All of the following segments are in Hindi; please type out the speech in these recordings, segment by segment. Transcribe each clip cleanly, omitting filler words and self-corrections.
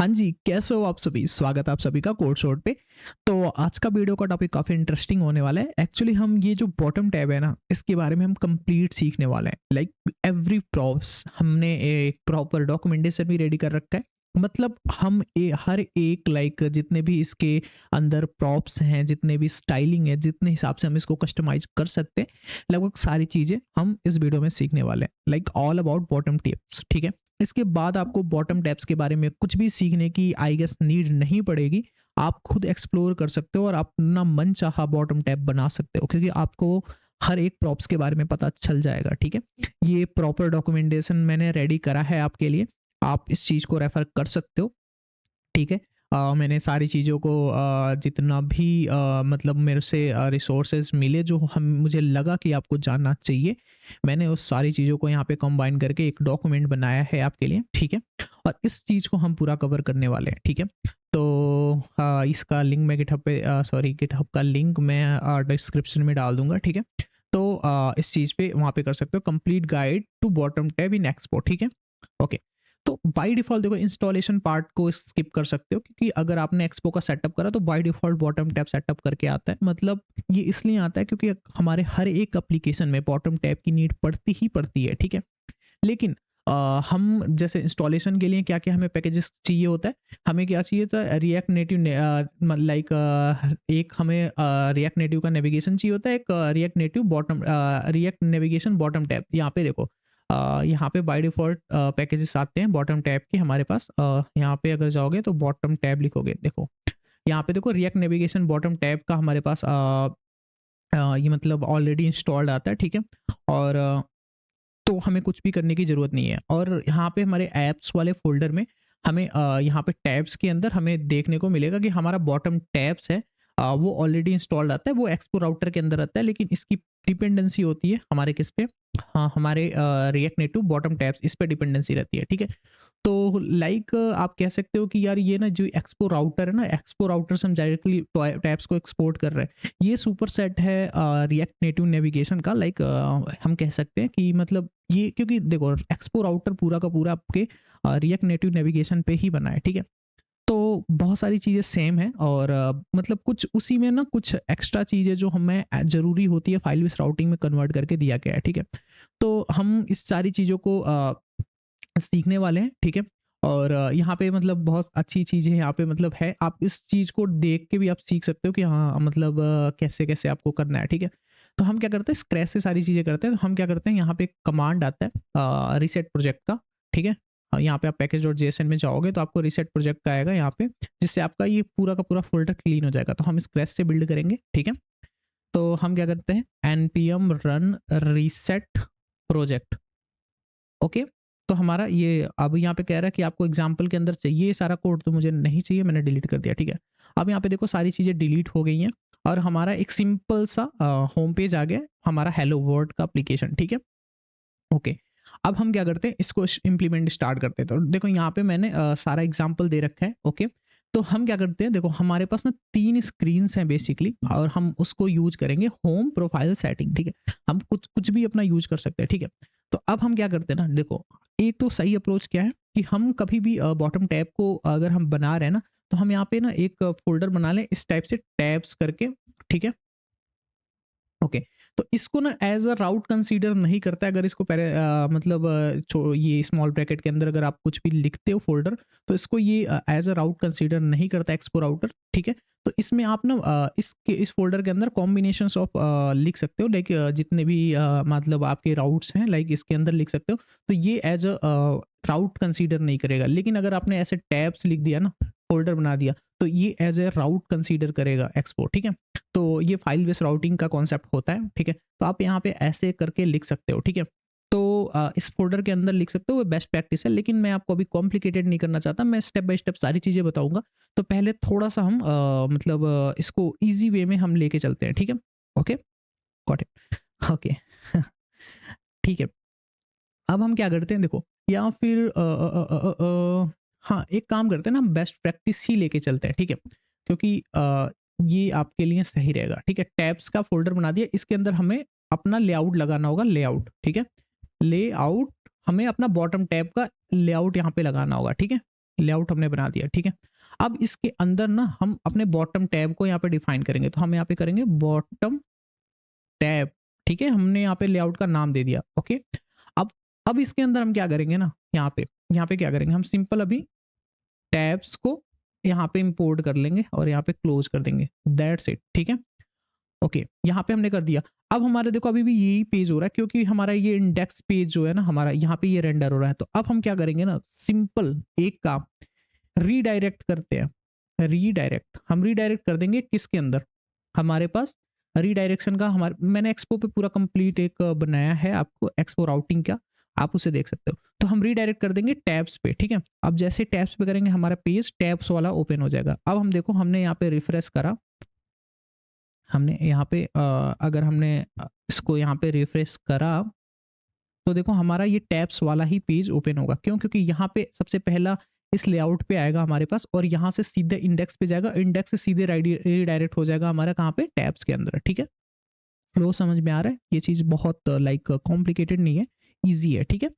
हाँ जी, कैसे हो आप सभी? स्वागत है आप सभी का कोड शॉट पे। तो आज का वीडियो का टॉपिक काफ़ी इंटरेस्टिंग होने वाला है। एक्चुअली हम ये जो बॉटम टैब है ना, इसके बारे में हम कंप्लीट सीखने वाले हैं। लाइक एवरी प्रॉप्स हमने एक प्रॉपर डॉक्यूमेंटेशन भी रेडी कर रखा है। मतलब हम हर एक लाइक जितने भी इसके अंदर प्रॉप्स हैं, जितने भी स्टाइलिंग है, जितने हिसाब से हम इसको कस्टमाइज़ कर सकते हैं, लगभग सारी चीज़ें हम इस वीडियो में सीखने वाले हैं। Like all about bottom tips, ठीक है? इसके बाद आपको बॉटम टैब्स के बारे में कुछ भी सीखने की आई गेस नीड नहीं पड़ेगी। आप खुद एक्सप्लोर कर सकते हो और अपना मनचाहा बॉटम टैब बना सकते हो, क्योंकि आपको हर एक प्रॉप्स के बारे में पता चल जाएगा, ठीक है? ये प्रॉपर डॉक्यूमेंटेशन मैंने रेडी करा है आपके लिए। आप इस चीज़ को रेफर कर सकते हो, ठीक है। मैंने सारी चीज़ों को जितना भी मतलब मेरे से रिसोर्सेज मिले जो हम मुझे लगा कि आपको जानना चाहिए, मैंने उस सारी चीज़ों को यहाँ पे कंबाइन करके एक डॉक्यूमेंट बनाया है आपके लिए, ठीक है। और इस चीज़ को हम पूरा कवर करने वाले हैं, ठीक है। तो इसका लिंक मैं गिटहब पे सॉरी गिटहब का लिंक मैं डिस्क्रिप्शन में डाल दूंगा, ठीक है। तो इस चीज़ पे वहाँ पे कर सकते हो complete guide to bottom tab in Expo, ठीक है। ओके। तो बाय डिफ़ॉल्ट देखो इंस्टॉलेशन पार्ट को स्किप कर सकते हो, क्योंकि अगर आपने एक्सपो का सेटअप करा तो by default bottom tab setup करके आता है। मतलब ये इसलिए आता है क्योंकि हमारे हर एक एप्लीकेशन में बॉटम टैब की नीड पड़ती ही पड़ती है, ठीक है। लेकिन हम जैसे इंस्टॉलेशन के लिए क्या-क्या हमें पैकेजेस चाहिए होता है, हमें क्या चाहिए होता है रिएक्ट नेटिव लाइक एक हमें रिएक्ट नेटिव का नेविगेशन चाहिए होता है, एक रिएक्ट नेविगेशन बॉटम टैब। यहाँ पे देखो यहाँ पे बाय डिफ़ॉल्ट पैकेजेस आते हैं बॉटम टैब के हमारे पास। यहाँ पे अगर जाओगे तो बॉटम टैब लिखोगे, देखो यहाँ पे देखो रिएक्ट नेविगेशन बॉटम टैब का हमारे पास ये मतलब ऑलरेडी इंस्टॉल्ड आता है, ठीक है। और तो हमें कुछ भी करने की ज़रूरत नहीं है। और यहाँ पे हमारे ऐप्स वाले फ़ोल्डर में हमें यहाँ पे टैब्स के अंदर हमें देखने को मिलेगा कि हमारा बॉटम टैब्स है, वो ऑलरेडी इंस्टॉल्ड आता है, वो एक्सपो राउटर के अंदर आता है, लेकिन इसकी डिपेंडेंसी होती है हमारे किस पे? हाँ, हमारे रिएक्ट नेटिव बॉटम टैब्स इस पे डिपेंडेंसी रहती है, ठीक है। तो लाइक आप कह सकते हो कि यार ये ना जो एक्सपो राउटर है ना, एक्सपो राउटर से हम डायरेक्टली टैब्स को एक्सपोर्ट कर रहे हैं। ये सुपरसेट है रिएक्ट नेटिव नेविगेशन का। लाइक हम कह सकते हैं कि मतलब ये, क्योंकि देखो एक्सपो राउटर पूरा का पूरा आपके रिएक्ट नेटिव नेविगेशन पे ही बना है, ठीक है। तो बहुत सारी चीज़ें सेम है और मतलब कुछ उसी में ना कुछ एक्स्ट्रा चीज़ें जो हमें ज़रूरी होती है फाइल बेस राउटिंग में कन्वर्ट करके दिया गया है, ठीक है। तो हम इस सारी चीज़ों को सीखने वाले हैं, ठीक है। और यहाँ पे मतलब बहुत अच्छी चीज़ है यहाँ पे, मतलब है आप इस चीज़ को देख के भी आप सीख सकते हो कि हाँ मतलब कैसे-कैसे आपको करना है, ठीक है। तो हम क्या करते हैं स्क्रैच से सारी चीज़ें करते हैं। तो हम क्या करते हैं यहाँ पे एक कमांड आता है रीसेट प्रोजेक्ट का, ठीक है। यहाँ पे आप पैकेज.जेएसएन में जाओगे तो आपको रीसेट प्रोजेक्ट का आएगा यहाँ पे, जिससे आपका ये पूरा का पूरा फ़ोल्डर क्लीन हो जाएगा। तो हम स्क्रैच से बिल्ड करेंगे, ठीक है। तो हम क्या करते हैं npm run reset project, okay. तो हमारा ये अब यहाँ पे कह रहा है कि आपको एग्जाम्पल के अंदर चाहिए, ये सारा कोड तो मुझे नहीं चाहिए, मैंने डिलीट कर दिया, ठीक है। अब यहाँ पे देखो सारी चीज़ें डिलीट हो गई हैं और हमारा एक सिंपल सा होम पेज आ गया है, हमारा हेलो वर्ल्ड का एप्लीकेशन, ठीक है। ओके। अब हम क्या करते हैं इसको इम्प्लीमेंट स्टार्ट करते हैं। तो देखो यहाँ पे मैंने सारा एग्जाम्पल दे रखा है, ओके। तो हम क्या करते हैं, देखो हमारे पास ना 3 स्क्रीन्स हैं बेसिकली, और हम उसको यूज़ करेंगे होम, प्रोफाइल, सेटिंग, ठीक है। हम कुछ कुछ भी अपना यूज़ कर सकते हैं, ठीक है। तो अब हम क्या करते हैं ना, देखो एक तो सही अप्रोच क्या है कि हम कभी भी बॉटम टैब को अगर हम बना रहे हैं ना, तो हम यहाँ पे ना एक फ़ोल्डर बना लें इस टाइप से टैब्स करके, ठीक है। ओके। तो इसको ना एज अ राउट कंसीडर नहीं करता है। अगर इसको पहले मतलब ये स्मॉल ब्रैकेट के अंदर अगर आप कुछ भी लिखते हो फोल्डर, तो इसको ये एज अ राउट कंसीडर नहीं करता एक्सपो राउटर, ठीक है। तो इसमें आप ना इस फोल्डर के अंदर कॉम्बिनेशंस ऑफ लिख सकते हो, लाइक जितने भी मतलब आपके राउट्स हैं लाइक इसके अंदर लिख सकते हो। तो ये एज अ राउट कंसीडर नहीं करेगा, लेकिन अगर आपने ऐसे टैब्स लिख दिया ना, फोल्डर बना दिया, तो ये एज ए राउट कंसीडर करेगा एक्सपो, ठीक है। तो ये फाइल बेस राउटिंग का कॉन्सेप्ट होता है, ठीक है। तो आप यहाँ पे ऐसे करके लिख सकते हो, ठीक है। तो इस फ़ोल्डर के अंदर लिख सकते हो, वो बेस्ट प्रैक्टिस है, लेकिन मैं आपको अभी कॉम्प्लिकेटेड नहीं करना चाहता, मैं स्टेप बाय स्टेप सारी चीज़ें बताऊँगा। तो पहले थोड़ा-सा हम मतलब इसको ईज़ी वे में हम लेके चलते हैं, ठीक है? Okay, got it. ओके। ठीक है। अब हम क्या करते हैं देखो, या फिर हाँ, एक काम करते हैं ना, हम बेस्ट प्रैक्टिस ही लेके चलते हैं, ठीक है? क्योंकि ये आपके लिए सही रहेगा, ठीक है? टैब्स का फ़ोल्डर बना दिया, इसके अंदर हमें अपना लेआउट लगाना होगा, लेआउट, ठीक है? लेआउट हमें अपना बॉटम टैब का लेआउट यहाँ पे लगाना होगा, ठीक है? लेआउट हमने बना दिया, ठीक है। अब इसके अंदर ना हम अपने बॉटम टैब को यहाँ पे डिफाइन करेंगे, तो हम यहाँ पे करेंगे बॉटम टैब, ठीक है। हमने यहाँ पे लेआउट का नाम दे दिया, ओके। अब इसके अंदर हम क्या करेंगे ना, यहाँ पे क्या करेंगे, हम सिंपल अभी टैब्स को यहाँ पे इंपोर्ट कर लेंगे और यहाँ पे क्लोज कर देंगे, दैट्स इट, ठीक है। ओके, यहाँ पे हमने कर दिया। अब हमारे देखो अभी भी यही पेज हो रहा है क्योंकि हमारा ये इंडेक्स पेज जो है ना हमारा, यहाँ पे ये रेंडर हो रहा है। तो अब हम क्या करेंगे ना, सिंपल एक काम, रीडायरेक्ट करते हैं। हम रीडायरेक्ट कर देंगे किसके अंदर, हमारे पास रीडायरेक्शन का हमारे, मैंने एक्सपो पे पूरा कंप्लीट एक बनाया है आपको, एक्सपो राउटिंग का, आप उसे देख सकते हो। तो हम रीडायरेक्ट कर देंगे टैब्स पे, ठीक है। अब जैसे टैब्स पे करेंगे हमारा पेज टैब्स वाला ओपन हो जाएगा। अब हम देखो हमने यहाँ पे रिफ्रेश करा, हमने यहाँ पे अगर हमने इसको यहाँ पे रिफ्रेश करा तो देखो हमारा ये टैब्स वाला ही पेज ओपन होगा। क्यों? क्योंकि यहाँ पे सबसे पहला इस लेआउट पे आएगा हमारे पास और यहाँ से सीधे इंडेक्स पे जाएगा, इंडेक्स से सीधे रीडायरेक्ट हो जाएगा हमारा कहाँ पे, टैब्स के अंदर, ठीक है। फ्लो समझ में आ रहा है? ये चीज बहुत लाइक कॉम्प्लिकेटेड नहीं है, ईजी है, ठीक है।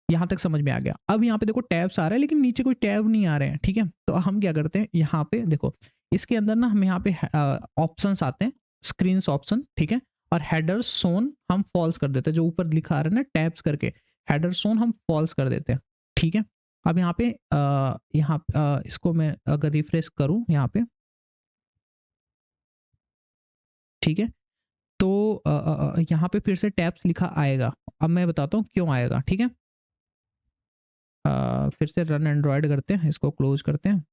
यहाँ तक समझ में आ गया। अब यहाँ पे देखो टैब्स आ रहा है लेकिन नीचे कोई टैब नहीं आ रहे हैं, ठीक है। तो हम क्या करते हैं, यहाँ पे देखो इसके अंदर ना हम यहाँ पे ऑप्शंस आते हैं, स्क्रीन ऑप्शन, ठीक है। और हेडर सोन हम फॉल्स कर देते हैं, जो ऊपर लिखा आ रहा है ना टैब्स करके, हेडर सोन हम फॉल्स कर देते हैं, ठीक है। अब यहाँ पे इसको मैं अगर रिफ्रेश करूं यहाँ पे, ठीक है, तो यहाँ पे फिर से टैब्स लिखा आएगा। अब मैं बताता हूँ क्यों आएगा, ठीक है। फिर से रन एंड्रॉयड करते हैं, इसको क्लोज करते हैं,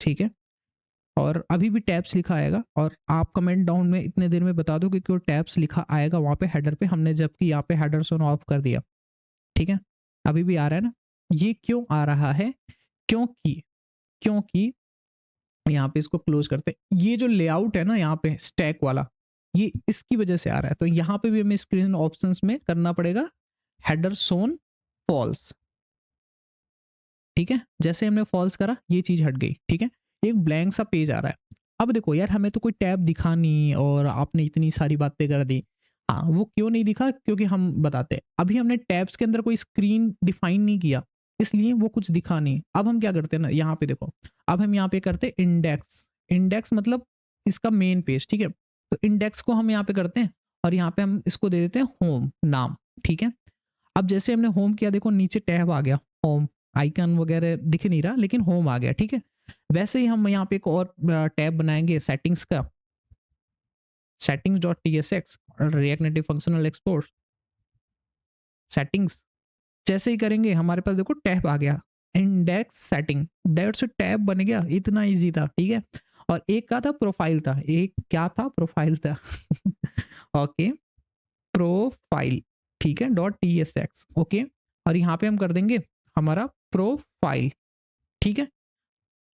ठीक है। और अभी भी टैब्स लिखा आएगा और आप कमेंट डाउन में इतने देर में बता दो कि क्यों टैब्स लिखा आएगा वहां पे हेडर पे, हमने जबकि यहाँ पे हेडर सोन ऑफ कर दिया, ठीक है। अभी भी आ रहा है ना, ये क्यों आ रहा है, क्योंकि क्योंकि यहाँ पे इसको क्लोज करते हैं, ये जो लेआउट है ना यहाँ पे स्टैक वाला, ये इसकी वजह से आ रहा है। तो यहाँ पे भी हमें स्क्रीन ऑप्शंस में करना पड़ेगा हेडर सोन फॉल्स, ठीक है। जैसे हमने फॉल्स करा ये चीज हट गई, ठीक है। एक ब्लैंक सा पेज आ रहा है। अब देखो यार हमें तो कोई टैब दिखा नहीं और आपने इतनी सारी बातें कर दी। हाँ, वो क्यों नहीं दिखा, क्योंकि हम बताते हैं अभी हमने टैब्स के अंदर कोई स्क्रीन डिफाइन नहीं किया, इसलिए वो कुछ दिखा नहीं। अब हम क्या करते हैं ना, यहाँ पे देखो, अब हम यहाँ पे करते हैं इंडेक्स। इंडेक्स मतलब इसका मेन पेज, ठीक है। तो इंडेक्स को हम यहाँ पे करते हैं और यहाँ पे हम इसको दे देते हैं होम नाम, ठीक है। अब जैसे हमने होम किया, देखो नीचे टैब आ गया, होम आइकन वगैरह दिख नहीं रहा लेकिन होम आ गया, ठीक है। वैसे ही हम यहाँ पे एक और टैब बनाएंगे सेटिंग्स का, settings dot TSX, React Native functional export settings. जैसे ही करेंगे हमारे पास देखो टैब आ गया, इंडेक्स सेटिंग, दैट्स टैब बन गया, इतना इजी था, ठीक है। और एक का था प्रोफाइल था, एक क्या था, प्रोफाइल था ओके, प्रोफाइल, ठीक है, डॉट टीएसएक्स, ओके। और यहाँ पे हम कर देंगे हमारा प्रोफाइल, ठीक है।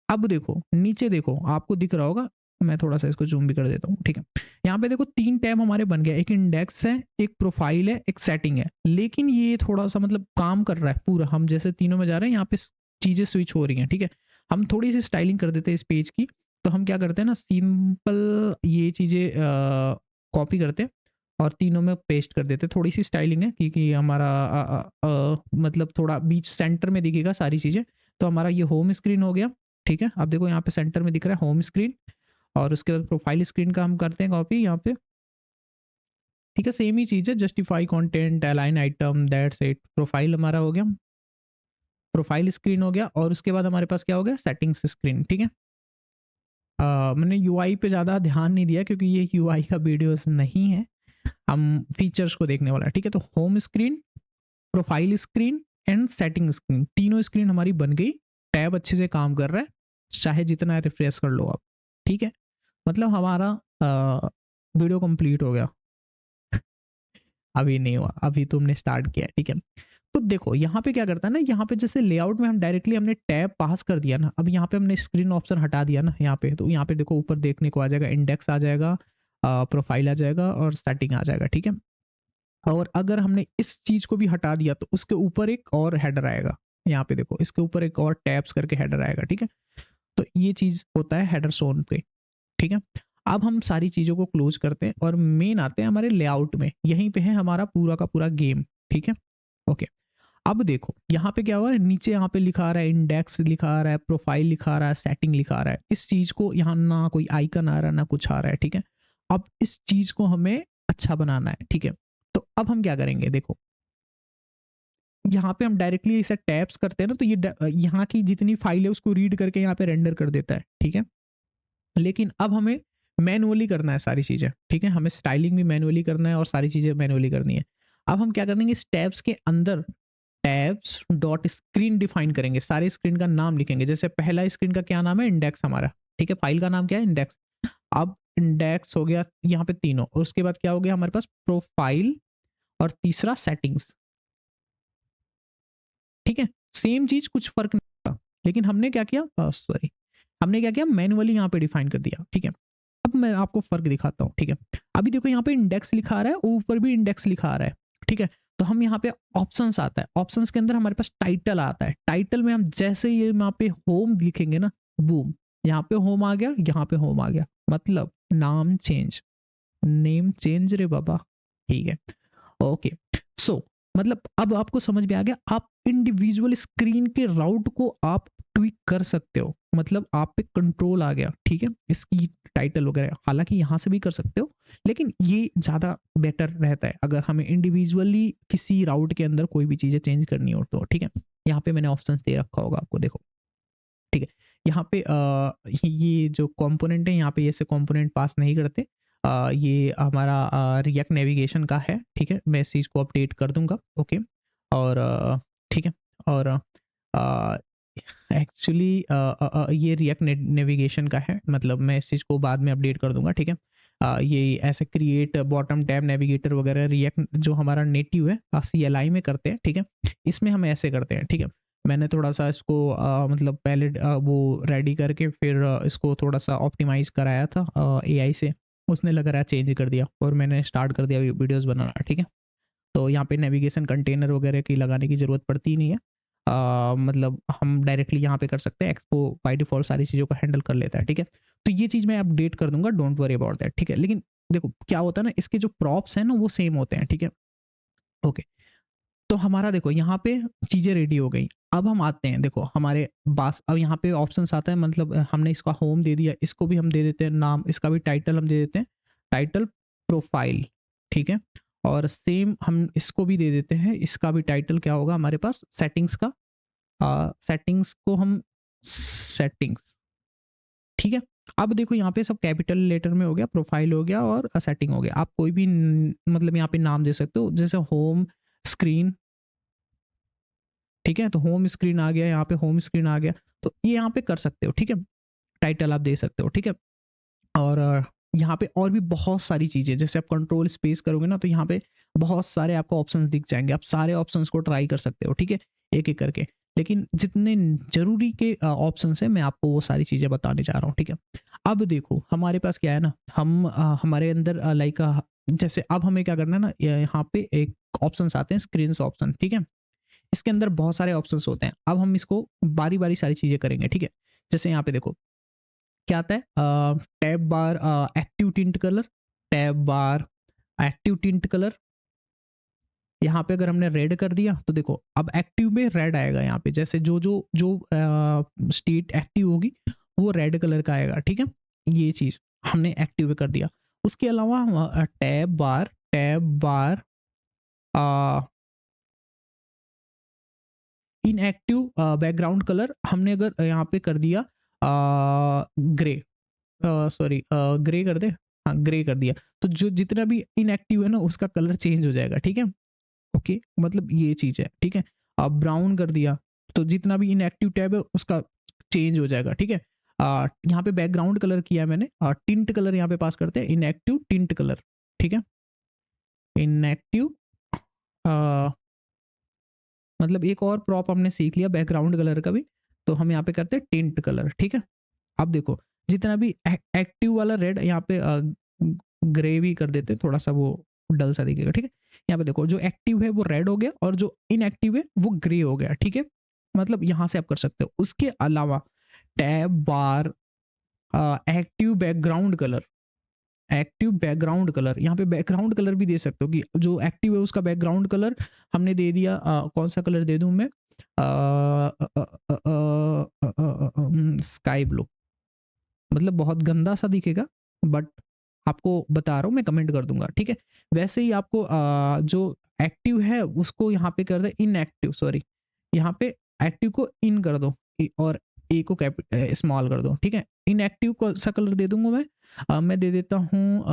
अब देखो नीचे देखो, आपको दिख रहा होगा, मैं थोड़ा सा इसको जूम भी कर देता हूँ, ठीक है। यहाँ पे देखो 3 टैब हमारे बन गए, एक इंडेक्स है, एक प्रोफाइल है, एक सेटिंग है। लेकिन ये थोड़ा सा मतलब काम कर रहा है पूरा, हम जैसे तीनों में जा रहे हैं यहाँ पे चीजें स्विच हो रही हैं, ठीक है। हम थोड़ी सी स्टाइलिंग कर देते हैं इस पेज की। तो हम क्या करते हैं ना, सिंपल ये चीजें कॉपी करते हैं और तीनों में पेस्ट कर देते हैं। थोड़ी सी स्टाइलिंग है क्योंकि हमारा मतलब थोड़ा बीच सेंटर में दिखेगा सारी चीजें। तो हमारा ये होम स्क्रीन हो गया, ठीक है। अब देखो यहाँ पे सेंटर में दिख रहा है होम स्क्रीन, और उसके बाद प्रोफाइल स्क्रीन का हम करते हैं कॉपी यहाँ पे, ठीक है। सेम ही चीज है, justify content, align item, that's it. Profile हमारा हो गया, प्रोफाइल स्क्रीन हो गया, और उसके बाद हमारे पास क्या हो गया, सेटिंग्स स्क्रीन, ठीक है। मैंने यूआई पे ज़्यादा ध्यान नहीं दिया क्योंकि ये यूआई का वीडियोस नहीं है, हम फीचर्स को देखने वाला है, ठीक है। तो home screen, profile screen and setting screen, तीनों स्क्रीन हमारी बन गई। टैब अच्छे से काम कर रहा है, चाहे जितना रिफ्रेश कर लो आप, ठीक है। मतलब हमारा वीडियो कंप्लीट हो गया अभी नहीं हुआ, अभी तुमने स्टार्ट किया, ठीक है। तो देखो यहाँ पे क्या करता है ना, यहाँ पे जैसे लेआउट में हम डायरेक्टली हमने टैब पास कर दिया ना, अब यहाँ पे हमने स्क्रीन ऑप्शन हटा दिया ना यहाँ पे, तो यहाँ पे देखो ऊपर देखने को आ जाएगा, इंडेक्स आ जाएगा, प्रोफाइल आ जाएगा और सेटिंग आ जाएगा, ठीक है। और अगर हमने इस चीज को भी हटा दिया तो उसके ऊपर एक और हेडर आएगा, यहाँ पे देखो इसके ऊपर एक और टैब्स करके हेडर आएगा, ठीक है। तो ये चीज होता है हेडर सोन पे, ठीक है। अब हम सारी चीज़ों को क्लोज करते हैं और मेन आते हैं हमारे लेआउट में। यहीं पे है हमारा पूरा का पूरा गेम, ठीक है? ओके। अब देखो यहाँ पे क्या हो रहा है, नीचे यहाँ पे लिखा आ रहा है इंडेक्स लिखा आ रहा है, प्रोफाइल लिखा आ रहा है, सेटिंग लिखा आ रहा है। इस चीज को यहाँ ना कोई आइकन आ रहा है ना कुछ आ रहा है, ठीक है? अब इस चीज को हमें अच्छा बनाना है, ठीक है? तो अब हम क्या करेंगे, देखो यहाँ पे हम डायरेक्टली इसे टैप्स करते हैं ना, तो ये यहाँ की जितनी फाइल है उसको रीड करके यहाँ पे रेंडर कर देता है, ठीक है? लेकिन अब हमें मैनुअली करना है सारी चीजें, ठीक है? हमें स्टाइलिंग भी मैनुअली करना है और सारी चीजें मैनुअली करनी है। अब हम क्या करेंगे, इस टैब्स के अंदर टैब्स डॉट स्क्रीन डिफाइन करेंगे, सारे स्क्रीन का नाम लिखेंगे। जैसे पहला स्क्रीन का क्या नाम है, इंडेक्स हमारा, ठीक है? फाइल का नाम क्या है, इंडेक्स। अब इंडेक्स हो गया यहाँ पे तीनों, और उसके बाद क्या हो गया हमारे पास, प्रोफाइल, और तीसरा सेटिंग्स, ठीक है? सेम चीज, कुछ फर्क नहीं था, लेकिन हमने क्या किया, सॉरी, हमने क्या किया, मैनुअली यहाँ पे डिफाइन कर दिया, ठीक है? अब मैं आपको फर्क दिखाता हूँ, ठीक है? अभी देखो यहाँ पे इंडेक्स लिखा आ रहा है, ऊपर भी इंडेक्स लिखा आ रहा है, ठीक है? तो हम यहाँ पे ऑप्शंस आता है, ऑप्शंस के अंदर हमारे पास टाइटल आता है। टाइटल में हम जैसे ही यहाँ पे होम लिखेंगे ना, बूम, यहाँ पे होम आ गया, यहाँ पे होम आ गया, मतलब नाम चेंज, नेम चेंज रे बाबा, ठीक है? ओके। सो मतलब अब आपको समझ में आ गया, आप इंडिविजुअल स्क्रीन के राउट को आप ट्विक कर सकते हो, मतलब आप पे कंट्रोल आ गया, ठीक है? इसकी टाइटल वगैरह, हालांकि यहाँ से भी कर सकते हो, लेकिन ये ज्यादा बेटर रहता है अगर हमें इंडिविजुअली किसी राउट के अंदर कोई भी चीजें चेंज करनी हो तो, ठीक है? यहाँ पे मैंने ऑप्शंस दे रखा होगा आपको, देखो, ठीक है? यहाँ पे ये जो कंपोनेंट है, यहाँ पे ऐसे कंपोनेंट पास नहीं करते। ये हमारा रिएक्ट नेविगेशन का है, ठीक है? मैं इस चीज़ को अपडेट कर दूंगा, ओके? और ठीक है, और एक्चुअली ये रिएक्ट नेविगेशन का है, मतलब मैं इस चीज़ को बाद में अपडेट कर दूंगा, ठीक है? ये ऐसे क्रिएट बॉटम टैब नेविगेटर वगैरह रिएक्ट जो हमारा नेटिव है CLI में करते हैं, ठीक है? इसमें हम ऐसे करते हैं, ठीक है? मैंने थोड़ा सा इसको मतलब पहले वो रेडी करके फिर इसको थोड़ा सा ऑप्टिमाइज कराया था AI से, उसने लग रहा है चेंज कर दिया और मैंने स्टार्ट कर दिया वीडियोस बनाना, ठीक है? तो यहाँ पे नेविगेशन कंटेनर वगैरह की लगाने की ज़रूरत पड़ती नहीं है। मतलब हम डायरेक्टली यहाँ पे कर सकते हैं, एक्सपो बाय डिफ़ॉल्ट सारी चीज़ों को हैंडल कर लेता है, ठीक है? तो ये चीज़ मैं अपडेट कर दूँगा, डोंट वरी अबाउट दैट, ठीक है? लेकिन देखो क्या होता है ना, इसके जो प्रॉप्स हैं ना वो सेम होते हैं, ठीक है? ओके। तो हमारा देखो यहाँ पे चीज़ें रेडी हो गई। अब हम आते हैं, देखो हमारे पास अब यहाँ पे ऑप्शंस आता है, मतलब हमने इसका होम दे दिया, इसको भी हम दे देते हैं नाम, इसका भी टाइटल हम दे देते हैं, टाइटल प्रोफाइल, ठीक है? और सेम हम इसको भी दे देते हैं, इसका भी टाइटल क्या होगा हमारे पास, सेटिंग्स का, सेटिंग्स को हम सेटिंग्स, ठीक है? अब देखो यहाँ पे सब कैपिटल लेटर में हो गया, प्रोफाइल हो गया और सेटिंग हो गया। आप कोई भी मतलब यहाँ पे नाम दे सकते हो, जैसे होम स्क्रीन, ठीक है? तो होम स्क्रीन आ गया, यहाँ पे होम स्क्रीन आ गया, तो ये यहाँ पे कर सकते हो, ठीक है? टाइटल आप दे सकते हो, ठीक है? और यहाँ पे और भी बहुत सारी चीज़ें, जैसे आप कंट्रोल स्पेस करोगे ना, तो यहाँ पे बहुत सारे आपको ऑप्शंस दिख जाएंगे, आप सारे ऑप्शंस को ट्राई कर सकते हो, ठीक है? एक एक करके, लेकिन जितने जरूरी के ऑप्शंस हैं मैं आपको वो सारी चीज़ें बताने जा रहा हूँ, ठीक है? अब देखो हमारे पास क्या है ना, हम हमारे अंदर लाइक जैसे अब हमें क्या करना है ना, यहाँ पे एक ऑप्शंस आते हैं, स्क्रीन ऑप्शन, ठीक है? इसके अंदर बहुत सारे ऑप्शंस होते हैं। अब हम इसको बारी-बारी सारी चीज़ें करेंगे, ठीक है? जैसे यहाँ पे देखो, क्या आता है, tab bar active tint colour, tab bar active tint colour. यहाँ पे अगर हमने रेड कर दिया तो देखो अब एक्टिव में रेड आएगा, यहाँ पे जैसे जो स्टेट एक्टिव होगी वो रेड कलर का आएगा, ठीक है? ये चीज़ हमने एक्टिव में कर दिया। उसके अलावा टैब बार इनएक्टिव बैकग्राउंड कलर हमने अगर यहाँ पे कर दिया ग्रे, सॉरी ग्रे कर दे, हाँ ग्रे कर दिया, तो जो जितना भी इनएक्टिव है ना उसका कलर चेंज हो जाएगा, ठीक है? ओके, मतलब ये चीज है, ठीक है? अब ब्राउन कर दिया तो जितना भी इनएक्टिव टैब है उसका चेंज हो जाएगा, ठीक है? यहाँ पे बैकग्राउंड कलर किया है मैंने, टिंट कलर यहाँ पे पास करते हैं, इनएक्टिव टिंट कलर, ठीक है? इनएक्टिव मतलब एक और प्रॉप हमने सीख लिया बैकग्राउंड कलर का भी, तो हम यहाँ पे करते हैं टिंट कलर, ठीक है? अब देखो जितना भी एक्टिव वाला रेड यहाँ पे ग्रे भी कर देते हैं, थोड़ा सा वो डल सा दिखेगा, ठीक है? यहाँ पे देखो जो एक्टिव है वो रेड हो गया और जो इनएक्टिव है वो ग्रे हो गया, ठीक है? मतलब यहाँ से आप कर सकते हो। उसके अलावा tab bar active background colour, active background colour, यहाँ पे बैकग्राउंड कलर भी दे सकते हो कि जो एक्टिव है उसका बैकग्राउंड कलर हमने दे दिया। कौन सा कलर दे दूं मैं? Sky blue. मतलब बहुत गंदा सा दिखेगा, बट आपको बता रहा हूँ, मैं कमेंट कर दूंगा, ठीक है। वैसे ही आपको जो एक्टिव है उसको यहाँ पे कर दे इनएक्टिव, सॉरी, यहाँ पे एक्टिव को इन कर दो और ए को स्मॉल कर दो, ठीक है। इनएक्टिव को सा कलर दे दूंगा मैं। मैं दे देता हूँ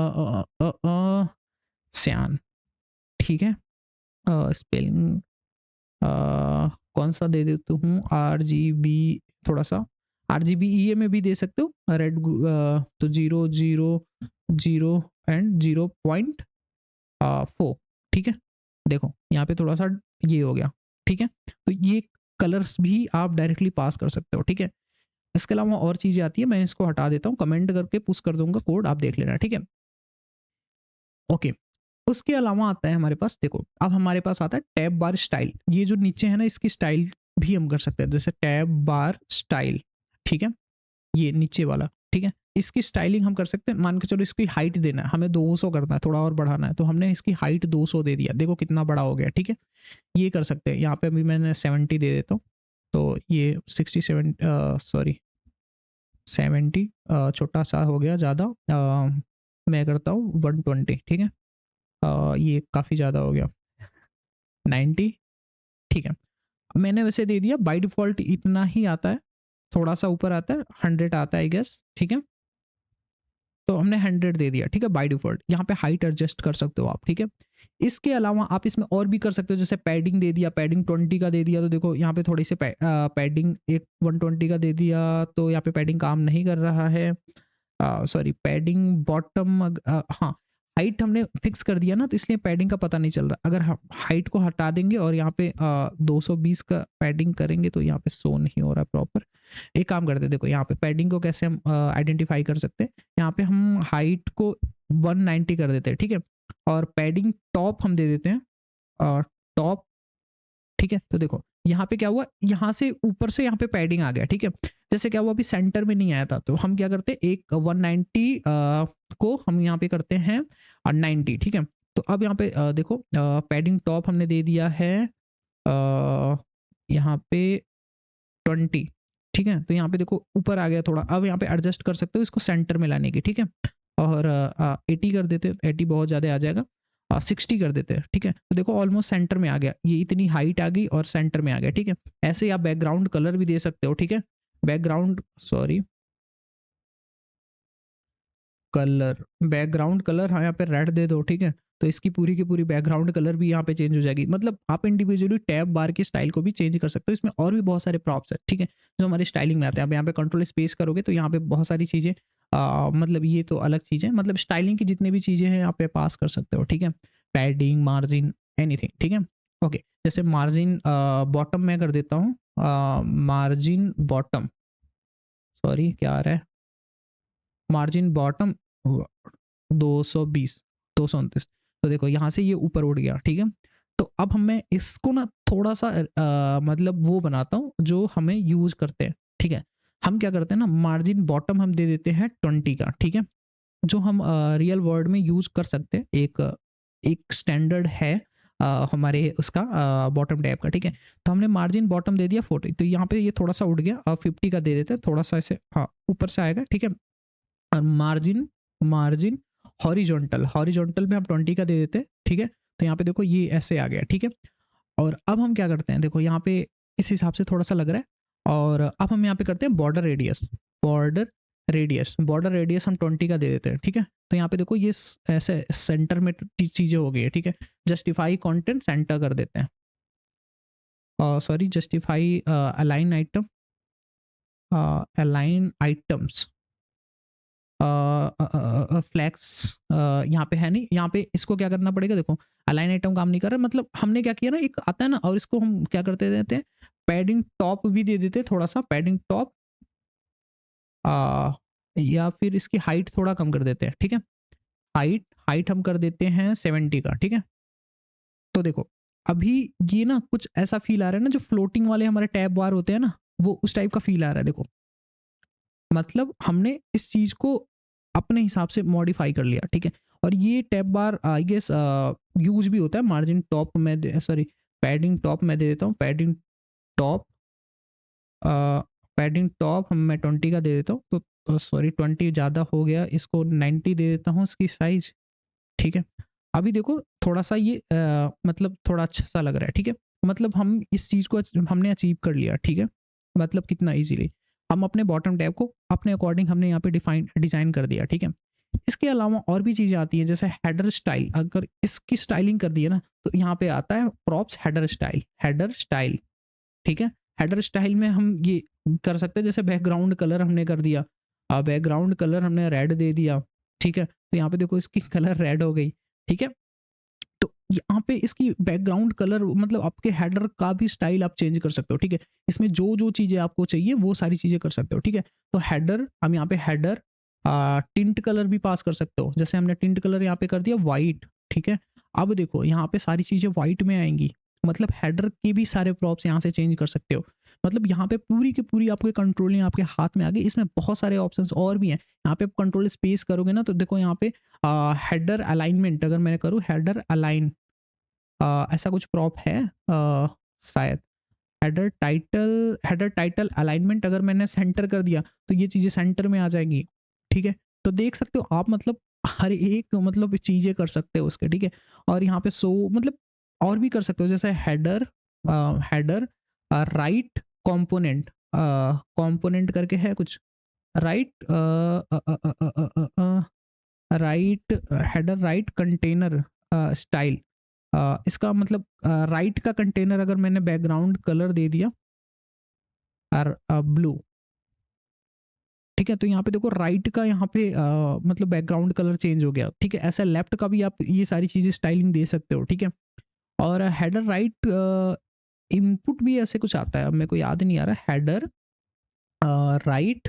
सियान, ठीक है। स्पेलिंग कौन सा दे देता हूँ? RGB, थोड़ा सा RGBEA में भी दे सकते हो, रेड। तो 0 0 0 एंड 0.4, ठीक है। देखो यहाँ पे थोड़ा सा ये हो गया, ठीक है। तो ये कलर्स भी आप डायरेक्टली पास कर सकते हो, ठीक है। इसके अलावा और चीजें आती है, मैं इसको हटा देता हूँ, कमेंट करके पुश कर दूंगा कोड, आप देख लेना, ठीक है। ओके, उसके अलावा आता है हमारे पास, देखो अब हमारे पास आता है टैब बार स्टाइल। ये जो नीचे है ना, इसकी स्टाइल भी हम कर सकते हैं, जैसे टैब बार स्टाइल, ठीक है। ये नीचे वाला, ठीक है। इसकी स्टाइलिंग हम कर सकते हैं। मान के चलो इसकी हाइट देना है हमें 200 करना है, थोड़ा और बढ़ाना है, तो हमने इसकी हाइट 200 दे दिया, देखो कितना बड़ा हो गया, ठीक है। ये कर सकते हैं। यहाँ पे अभी मैंने 70 दे देता हूँ, तो ये 67, सॉरी 70 छोटा सा हो गया ज़्यादा। मैं करता हूँ 120, ठीक है। ये काफ़ी ज़्यादा हो गया, 90, ठीक है। मैंने वैसे दे दिया, बाय डिफॉल्ट इतना ही आता है, थोड़ा सा ऊपर आता है, 100 आता है आई गेस, ठीक है। तो हमने 100 दे दिया, ठीक है, बाय डिफॉल्ट। यहाँ पे हाइट एडजस्ट कर सकते हो आप, ठीक है। इसके अलावा आप इसमें और भी कर सकते हो, जैसे पैडिंग दे दिया, पैडिंग 20 का दे दिया, तो देखो यहाँ पे थोड़ी सी पैडिंग एक 120 का दे दिया, तो यहाँ पे पैडिंग काम नहीं कर रहा है। सॉरी, पैडिंग बॉटम, हाँ, हाइट हमने फिक्स कर दिया ना, तो इसलिए पैडिंग का पता नहीं चल रहा। अगर हाइट को हटा देंगे और यहाँ पे 220 का पैडिंग करेंगे, तो यहाँ पे शो नहीं हो रहा प्रॉपर। एक काम करते हैं, देखो यहाँ पे पैडिंग को कैसे हम आइडेंटिफाई कर सकते हैं। यहाँ पे हम हाइट को 190 कर देते हैं, ठीक है। और पैडिंग टॉप हम दे देते हैं, टॉप, ठीक है। तो देखो यहाँ पे क्या हुआ, यहाँ से ऊपर से यहाँ पे पैडिंग आ गया, ठीक है। जैसे क्या हुआ, अभी सेंटर में नहीं आया था, तो हम क्या करते हैं, एक 190 को हम यहाँ पे करते हैं 90, ठीक है। तो अब यहाँ पे देखो पैडिंग टॉप हमने दे दिया है यहाँ पे 20, ठीक है। तो यहाँ पे देखो ऊपर आ गया थोड़ा, अब यहाँ पे एडजस्ट कर सकते हो इसको सेंटर में लाने की, ठीक है। और 80 कर देते, 80 बहुत ज़्यादा आ जाएगा, 60 कर देते हैं, ठीक है। तो देखो ऑलमोस्ट सेंटर में आ गया, ये इतनी हाइट आ गई और सेंटर में आ गया, ठीक है। ऐसे ही आप बैकग्राउंड कलर भी दे सकते हो, ठीक है। Background, sorry, colour, background colour, हाँ यहाँ पे रेड दे दो, ठीक है। तो इसकी पूरी की पूरी बैकग्राउंड कलर भी यहाँ पे चेंज हो जाएगी। मतलब आप इंडिविजुअली टैब बार की स्टाइल को भी चेंज कर सकते हो। इसमें और भी बहुत सारे प्रॉप्स है, ठीक है, जो हमारी स्टाइलिंग में आते हैं। आप यहाँ पे कंट्रोल स्पेस करोगे तो यहाँ पे बहुत सारी चीज़ें, मतलब ये तो अलग चीज़ है, मतलब स्टाइलिंग की जितनी भी चीज़ें हैं यहाँ पे पास कर सकते हो, ठीक है। पैडिंग, मार्जिन, एनीथिंग, ठीक है। ओके, जैसे मार्जिन बॉटम में कर देता हूँ, मार्जिन बॉटम, सॉरी क्या आ रहा है, मार्जिन बॉटम 220, 229। तो देखो यहाँ से ये ऊपर उड़ गया, ठीक है। तो अब हमें इसको ना थोड़ा सा मतलब वो बनाता हूँ जो हमें यूज करते हैं, ठीक है। हम क्या करते हैं ना, मार्जिन बॉटम हम दे देते हैं 20 का, ठीक है। जो हम रियल वर्ल्ड में यूज कर सकते हैं, एक स्टैंडर्ड है हमारे उसका बॉटम टैब का, ठीक है। तो हमने मार्जिन बॉटम दे दिया 40, तो यहाँ पे ये थोड़ा सा उड़ गया, 50 का दे देते हैं, थोड़ा सा ऐसे, हाँ ऊपर से आएगा, ठीक है। और मार्जिन, मार्जिन हॉरिजॉन्टल, हॉरिजॉन्टल में हम 20 का दे देते हैं, ठीक है। तो यहाँ पे देखो ये ऐसे आ गया, ठीक है। और अब हम क्या करते हैं, देखो यहाँ पे इस हिसाब से थोड़ा सा लग रहा है। और अब हम यहाँ पे करते हैं border radius, border radius, border radius हम 20 का दे देते हैं, ठीक है। तो यहाँ पे देखो ये ऐसे सेंटर में चीजें हो गई है, ठीक है। जस्टिफाई कंटेंट सेंटर कर देते हैं, sorry justify align item, align items, flex यहाँ पे है नहीं, यहाँ पे इसको क्या करना पड़ेगा, देखो अलाइन आइटम काम नहीं कर रहा, मतलब हमने क्या किया ना, एक आता है ना, और इसको हम क्या करते देते हैं, पैडिंग टॉप भी दे देते हैं, थोड़ा सा पैडिंग टॉप, या फिर इसकी हाइट थोड़ा कम कर देते हैं, ठीक है। हाइट, हाइट हम कर देते हैं 70 का, ठीक है। तो देखो अभी ये ना कुछ ऐसा फील आ रहा है ना, जो फ्लोटिंग वाले हमारे टैब बार होते हैं ना, वो उस टाइप का फील आ रहा है, देखो। मतलब हमने इस चीज को अपने हिसाब से मॉडिफाई कर लिया, ठीक है। और ये tab bar I guess use भी होता है। मार्जिन टॉप में सॉरी पैडिंग टॉप मैं दे देता हूँ, टॉप पैडिंग टॉप मैं 20 का दे देता हूँ, तो सॉरी 20 ज़्यादा हो गया, इसको 90 दे देता हूँ इसकी साइज, ठीक है। अभी देखो थोड़ा सा ये मतलब थोड़ा अच्छा सा लग रहा है, ठीक है। मतलब हम इस चीज़ को हमने अचीव कर लिया, ठीक है। मतलब कितना इजीली हम अपने बॉटम टैब को अपने अकॉर्डिंग हमने यहाँ पे डिजाइन कर दिया, ठीक है। इसके अलावा और भी चीज़ें आती हैं, जैसे हेडर स्टाइल। अगर इसकी स्टाइलिंग कर दी है ना, तो यहाँ पे आता है प्रॉप्स हेडर स्टाइल, ठीक है। हेडर स्टाइल में हम ये कर सकते हैं, जैसे बैकग्राउंड कलर हमने कर दिया, बैकग्राउंड कलर हमने रेड दे दिया, ठीक है। तो यहाँ पे देखो इसकी कलर रेड हो गई, ठीक है। तो यहाँ पे इसकी बैकग्राउंड कलर मतलब आपके हेडर का भी स्टाइल आप चेंज कर सकते हो, ठीक है। इसमें जो जो चीज़ें आपको चाहिए वो सारी चीज़ें कर सकते हो, ठीक है। तो हेडर हम यहाँ पे हेडर टिंट कलर भी पास कर सकते हो, जैसे हमने टिंट कलर यहाँ पे कर दिया वाइट, ठीक है। अब देखो यहाँ पे सारी चीज़ें वाइट में आएंगी, मतलब हेडर के भी सारे प्रॉप्स यहाँ से चेंज कर सकते हो। मतलब यहाँ पे पूरी की पूरी आपके कंट्रोलिंग आपके हाथ में आ गई। इसमें बहुत सारे ऑप्शंस और भी हैं। यहाँ पे कंट्रोल स्पेस करोगे ना, तो देखो यहाँ पे हेडर अलाइनमेंट अगर मैं करूँ, हेडर अलाइन ऐसा कुछ प्रॉप है शायद। हेडर टाइटल अलाइनमेंट अगर मैंने सेंटर कर दिया, तो ये चीज़ें सेंटर में आ जाएंगी, ठीक है। तो देख सकते हो आप, मतलब हर एक मतलब चीज़ें कर सकते हो उसके, ठीक है। और यहाँ पे मतलब और भी कर सकते हो, जैसे हेडर राइट कंपोनेंट कंपोनेंट करके है कुछ, right right header right container style. इसका मतलब राइट का कंटेनर अगर मैंने बैकग्राउंड कलर दे दिया और ब्लू, ठीक है। तो यहाँ पे देखो राइट का यहाँ पे मतलब बैकग्राउंड कलर चेंज हो गया, ठीक है। ऐसा लेफ्ट का भी आप ये सारी चीजें स्टाइलिंग दे सकते हो, ठीक है। और हेडर राइट इनपुट भी ऐसे कुछ आता है, अब मेरे को याद नहीं आ रहा। हेडर राइट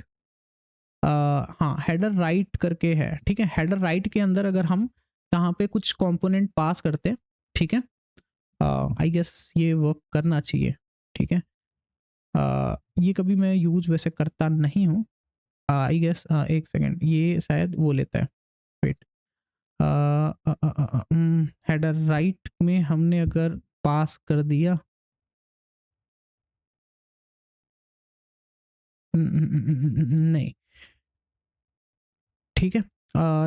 हाँ हेडर राइट करके है, ठीक है। हेडर राइट के अंदर अगर हम यहाँ पे कुछ कंपोनेंट पास करते हैं, ठीक है, आई गेस ये वर्क करना चाहिए, ठीक है। ये कभी मैं यूज वैसे करता नहीं हूँ, आई गेस एक सेकेंड, ये शायद वो लेता है, वेट। हेडर राइट में हमने अगर पास कर दिया, नहीं, ठीक है।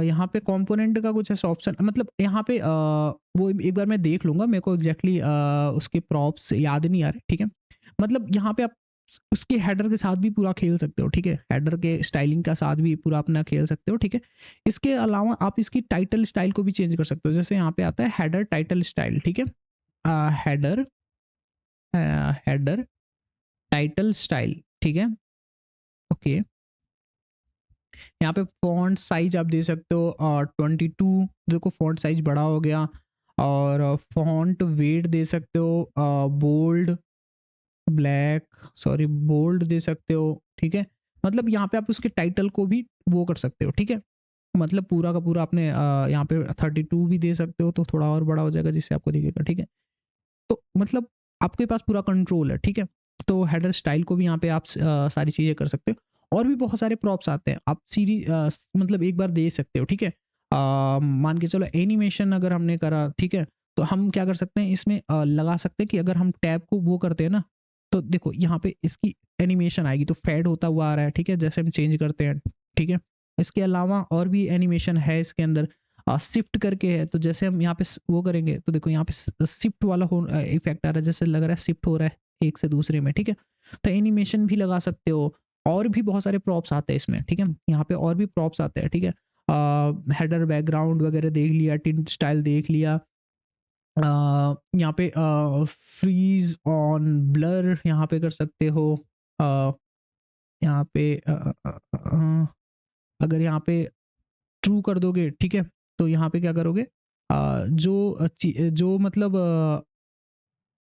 यहाँ पे कंपोनेंट का कुछ ऐसा ऑप्शन, मतलब यहाँ पे वो एक बार मैं देख लूंगा, मेरे को एग्जैक्टली उसके प्रॉप्स याद नहीं आ रहे, ठीक है। मतलब यहाँ पे आप उसके हेडर के साथ भी पूरा खेल सकते हो, ठीक है। हेडर के स्टाइलिंग का साथ भी पूरा अपना खेल सकते हो, ठीक है। इसके अलावा आप इसकी टाइटल स्टाइल को भी चेंज कर सकते हो, जैसे यहाँ पे आता है हेडर टाइटल स्टाइल, ठीक है। हेडर हेडर टाइटल स्टाइल, ठीक है, ओके। यहाँ पे फॉन्ट साइज आप दे सकते हो 22, देखो फॉन्ट साइज बड़ा हो गया। और फॉन्ट वेट दे सकते हो बोल्ड ब्लैक, सॉरी बोल्ड दे सकते हो, ठीक है। मतलब यहाँ पे आप उसके टाइटल को भी वो कर सकते हो, ठीक है। मतलब पूरा का पूरा आपने यहाँ पे 32 भी दे सकते हो, तो थोड़ा और बड़ा हो जाएगा जिससे आपको दिखेगा, ठीक है। तो मतलब आपके पास पूरा कंट्रोल है, ठीक है। तो हेडर स्टाइल को भी यहाँ पे आप सारी चीजें कर सकते हो। और भी बहुत सारे प्रॉप्स आते हैं, आप मतलब एक बार दे सकते हो, ठीक है। मान के चलो एनिमेशन अगर हमने करा, ठीक है, तो हम क्या कर सकते हैं इसमें लगा सकते हैं कि अगर हम टैब को वो करते हैं ना, तो देखो यहाँ पे इसकी एनिमेशन आएगी, तो फेड होता हुआ आ रहा है, ठीक है, जैसे हम चेंज करते हैं, ठीक है। इसके अलावा और भी एनिमेशन है इसके अंदर, शिफ्ट करके है, तो जैसे हम यहाँ पे वो करेंगे, तो देखो यहाँ पे शिफ्ट वाला इफेक्ट आ रहा है, जैसे लग रहा है शिफ्ट हो रहा है एक से दूसरे में, ठीक है। तो एनिमेशन भी लगा सकते हो। और भी बहुत सारे प्रॉप्स आते हैं इसमें, ठीक है। यहाँ पे और भी प्रॉप्स आते हैं, ठीक है। हेडर बैकग्राउंड वगैरह देख लिया, टिंट स्टाइल देख लिया। यहाँ पे फ्रीज ऑन ब्लर यहाँ पे कर सकते हो। यहाँ पे अगर यहाँ पे ट्रू कर दोगे, ठीक है, तो यहाँ पे क्या करोगे, जो मतलब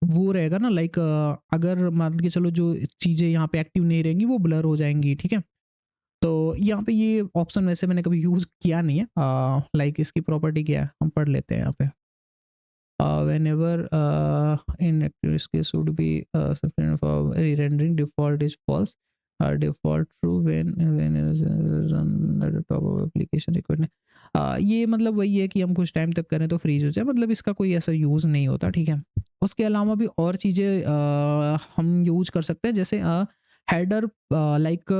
वो रहेगा ना, लाइक अगर मान के चलो जो चीज़ें यहाँ पे एक्टिव नहीं रहेंगी वो ब्लर हो जाएंगी, ठीक है। तो यहाँ पे ये ऑप्शन वैसे मैंने कभी यूज किया नहीं है, लाइक इसकी प्रॉपर्टी क्या है हम पढ़ लेते हैं यहाँ पे। Whenever in this case would be for re-rendering default is false, default true when run at the top of application required. ये मतलब वही है कि हम कुछ टाइम तक करें तो फ्रीज हो जाए, मतलब इसका कोई ऐसा यूज़ नहीं होता, ठीक है। उसके अलावा भी और चीज़ें हम यूज़ कर सकते हैं, जैसे header like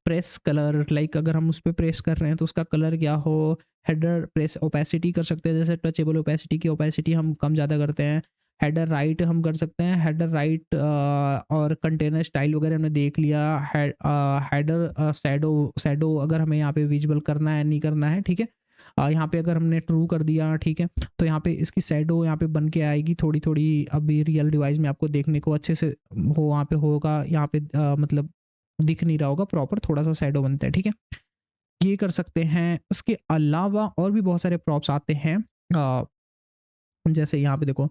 press colour, like अगर हम उस पे प्रेस कर रहे हैं तो उसका कलर क्या हो। हेडर प्रेस ओपेसिटी कर सकते हैं, जैसे टचेबल ओपेसिटी की ओपेसिटी हम कम ज़्यादा करते हैं। हेडर राइट हम कर सकते हैं, हेडर राइट और कंटेनर स्टाइल वगैरह हमने देख लिया। हेडर शैडो शैडो अगर हमें यहाँ पे विजिबल करना है नहीं करना है, ठीक है। यहाँ पे अगर हमने ट्रू कर दिया, ठीक है, तो यहाँ पे इसकी शैडो यहाँ पे बन के आएगी थोड़ी थोड़ी। अभी रियल डिवाइस में आपको देखने को अच्छे से हो वहाँ पे होगा, यहाँ पे मतलब दिख नहीं रहा होगा प्रॉपर, थोड़ा सा शैडो बनता है, ठीक है। ये कर सकते हैं। उसके अलावा और भी बहुत सारे प्रॉप्स आते हैं, अ, जैसे यहाँ पे देखो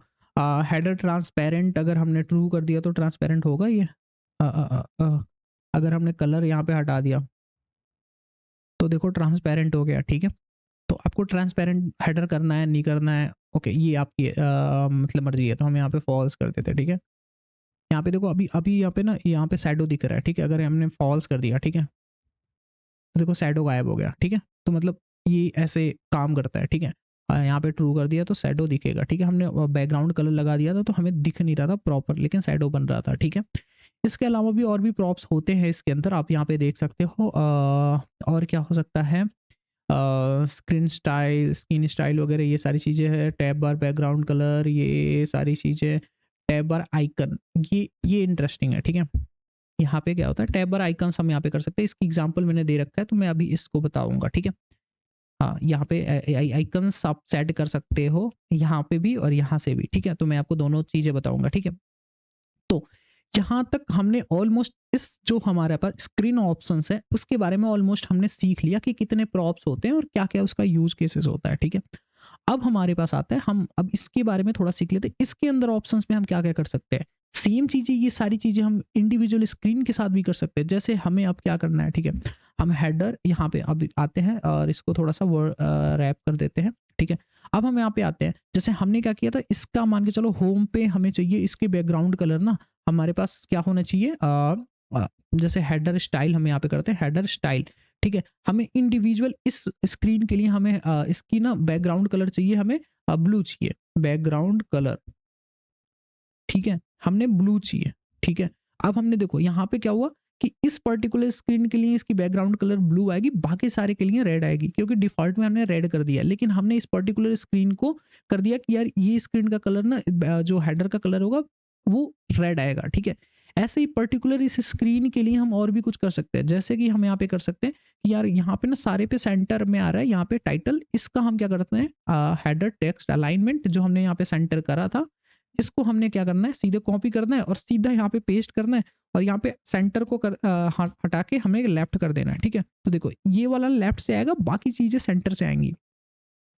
हेडर ट्रांसपेरेंट अगर हमने ट्रू कर दिया तो ट्रांसपेरेंट होगा ये। अगर हमने कलर यहाँ पे हटा दिया तो देखो ट्रांसपेरेंट हो गया, ठीक है। तो आपको ट्रांसपेरेंट हेडर करना है नहीं करना है, ओके, ये आपकी मतलब मर्जी है। तो हम यहाँ पे फॉल्स कर देते हैं, ठीक है। यहाँ पे देखो अभी अभी यहाँ पे ना यहाँ पे शैडो दिख रहा है, ठीक है। अगर हमने फॉल्स कर दिया, ठीक है, तो देखो शैडो गायब हो गया, ठीक है। तो मतलब ये ऐसे काम करता है, ठीक है। यहाँ पे ट्रू कर दिया तो शैडो दिखेगा, ठीक है। हमने बैकग्राउंड कलर लगा दिया था तो हमें दिख नहीं रहा था प्रॉपर, लेकिन शैडो बन रहा था, ठीक है। इसके अलावा भी और भी प्रॉप्स होते हैं इसके अंदर, आप यहाँ पे देख सकते हो। और क्या हो सकता है, स्किन स्टाइल वगैरह ये सारी चीज़ें हैं। टैब बार बैकग्राउंड कलर ये सारी चीज़ें। टैब बार आइकन ये इंटरेस्टिंग है, ठीक है। यहाँ पे क्या होता है, टैब बार आइकन्स हम यहाँ पे कर सकते हैं। इसकी एग्जांपल मैंने दे रखा है तो मैं अभी इसको बताऊंगा, ठीक है। हाँ, यहाँ पे आइकन्स आप सेट कर सकते हो यहाँ पे भी और यहाँ से भी, ठीक है। तो मैं आपको दोनों चीज़ें बताऊंगा, ठीक है। तो यहाँ तक हमने ऑलमोस्ट इस जो हमारे पास स्क्रीन ऑप्शंस है उसके बारे में ऑलमोस्ट हमने सीख लिया कि कितने प्रॉप्स होते हैं और क्या क्या उसका यूज केसेस होता है, ठीक है। अब हमारे पास आता है, हम अब इसके बारे में थोड़ा सीख लेते हैं, इसके अंदर ऑप्शंस में हम क्या क्या कर सकते हैं। सेम चीजें, ये सारी चीजें हम इंडिविजुअल स्क्रीन के साथ भी कर सकते हैं। जैसे हमें अब क्या करना है, ठीक है। हम हेडर यहाँ पे अब आते हैं और इसको थोड़ा सा रैप कर देते हैं, ठीक है। अब हम यहाँ पे आते हैं, जैसे हमने क्या किया था, इसका मान के चलो होम पे हमें चाहिए इसके बैकग्राउंड कलर ना हमारे पास क्या होना चाहिए। जैसे हेडर स्टाइल हम यहाँ पे करते हैं, हेडर स्टाइल, ठीक है। हमें इंडिविजुअल इस स्क्रीन के लिए हमें इसकी ना बैकग्राउंड कलर चाहिए, हमें ब्लू चाहिए बैकग्राउंड कलर, ठीक है। हमने ब्लू चाहिए, ठीक है। अब हमने देखो यहाँ पे क्या हुआ कि इस पर्टिकुलर स्क्रीन के लिए इसकी बैकग्राउंड कलर ब्लू आएगी, बाकी सारे के लिए रेड आएगी, क्योंकि डिफॉल्ट में हमने रेड कर दिया। लेकिन हमने इस पर्टिकुलर स्क्रीन को कर दिया कि यार ये स्क्रीन का कलर ना जो हेडर का कलर होगा वो रेड आएगा, ठीक है। ऐसे ही पर्टिकुलर इस स्क्रीन के लिए हम और भी कुछ कर सकते हैं, जैसे कि हम यहाँ पे कर सकते हैं कि यार यहाँ पे ना सारे पे सेंटर में आ रहा है, यहाँ पे टाइटल, इसका हम क्या करते हैं हेडर टेक्स्ट अलाइनमेंट जो हमने यहाँ पे सेंटर करा था, इसको हमने क्या करना है, सीधे कॉपी करना है और सीधा यहाँ पे पेस्ट करना है। और यहाँ पे सेंटर को हटा के हमें लेफ्ट कर देना है, ठीक है। तो देखो ये वाला लेफ्ट से आएगा, बाकी चीजें सेंटर से आएंगी।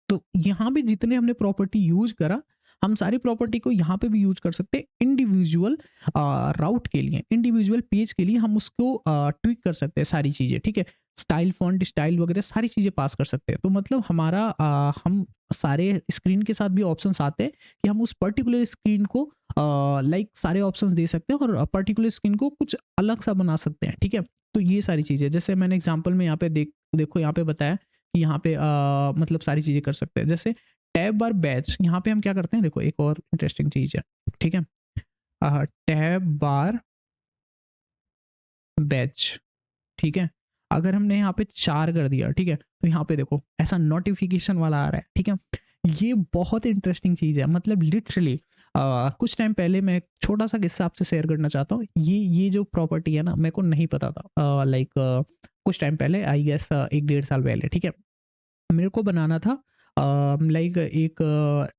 तो यहाँ पे जितने हमने प्रॉपर्टी यूज करा, हम सारी प्रॉपर्टी को यहाँ पे भी यूज कर सकते हैं। इंडिविजुअल राउट के लिए, इंडिविजुअल पेज के लिए हम उसको ट्विक कर सकते हैं सारी चीजें, ठीक है। स्टाइल फॉन्ट स्टाइल वगैरह सारी चीजें पास कर सकते हैं। तो मतलब हमारा हम सारे स्क्रीन के साथ भी ऑप्शंस आते हैं कि हम उस पर्टिकुलर स्क्रीन को लाइक सारे ऑप्शंस दे सकते हैं और पर्टिकुलर स्क्रीन को कुछ अलग सा बना सकते हैं, ठीक है। तो ये सारी चीजें, जैसे मैंने एग्जांपल में यहाँ पे देखो यहाँ पे बताया कि यहाँ पे मतलब सारी चीजें कर सकते हैं। जैसे टैब बार बैच, यहाँ पे हम क्या करते हैं, देखो एक और इंटरेस्टिंग चीज है, ठीक है। टैब बार बैच, ठीक है। अगर हमने यहाँ पे 4 कर दिया, ठीक है, तो यहाँ पे देखो ऐसा नोटिफिकेशन वाला आ रहा है, ठीक है। ये बहुत इंटरेस्टिंग चीज है, मतलब लिटरली कुछ टाइम पहले मैं एक छोटा सा किस्सा आपसे शेयर करना चाहता हूँ। ये जो प्रॉपर्टी है ना मेरे को नहीं पता था, लाइक कुछ टाइम पहले, आई गेस 1 डेढ़ साल पहले, ठीक है। मेरे को बनाना था लाइक एक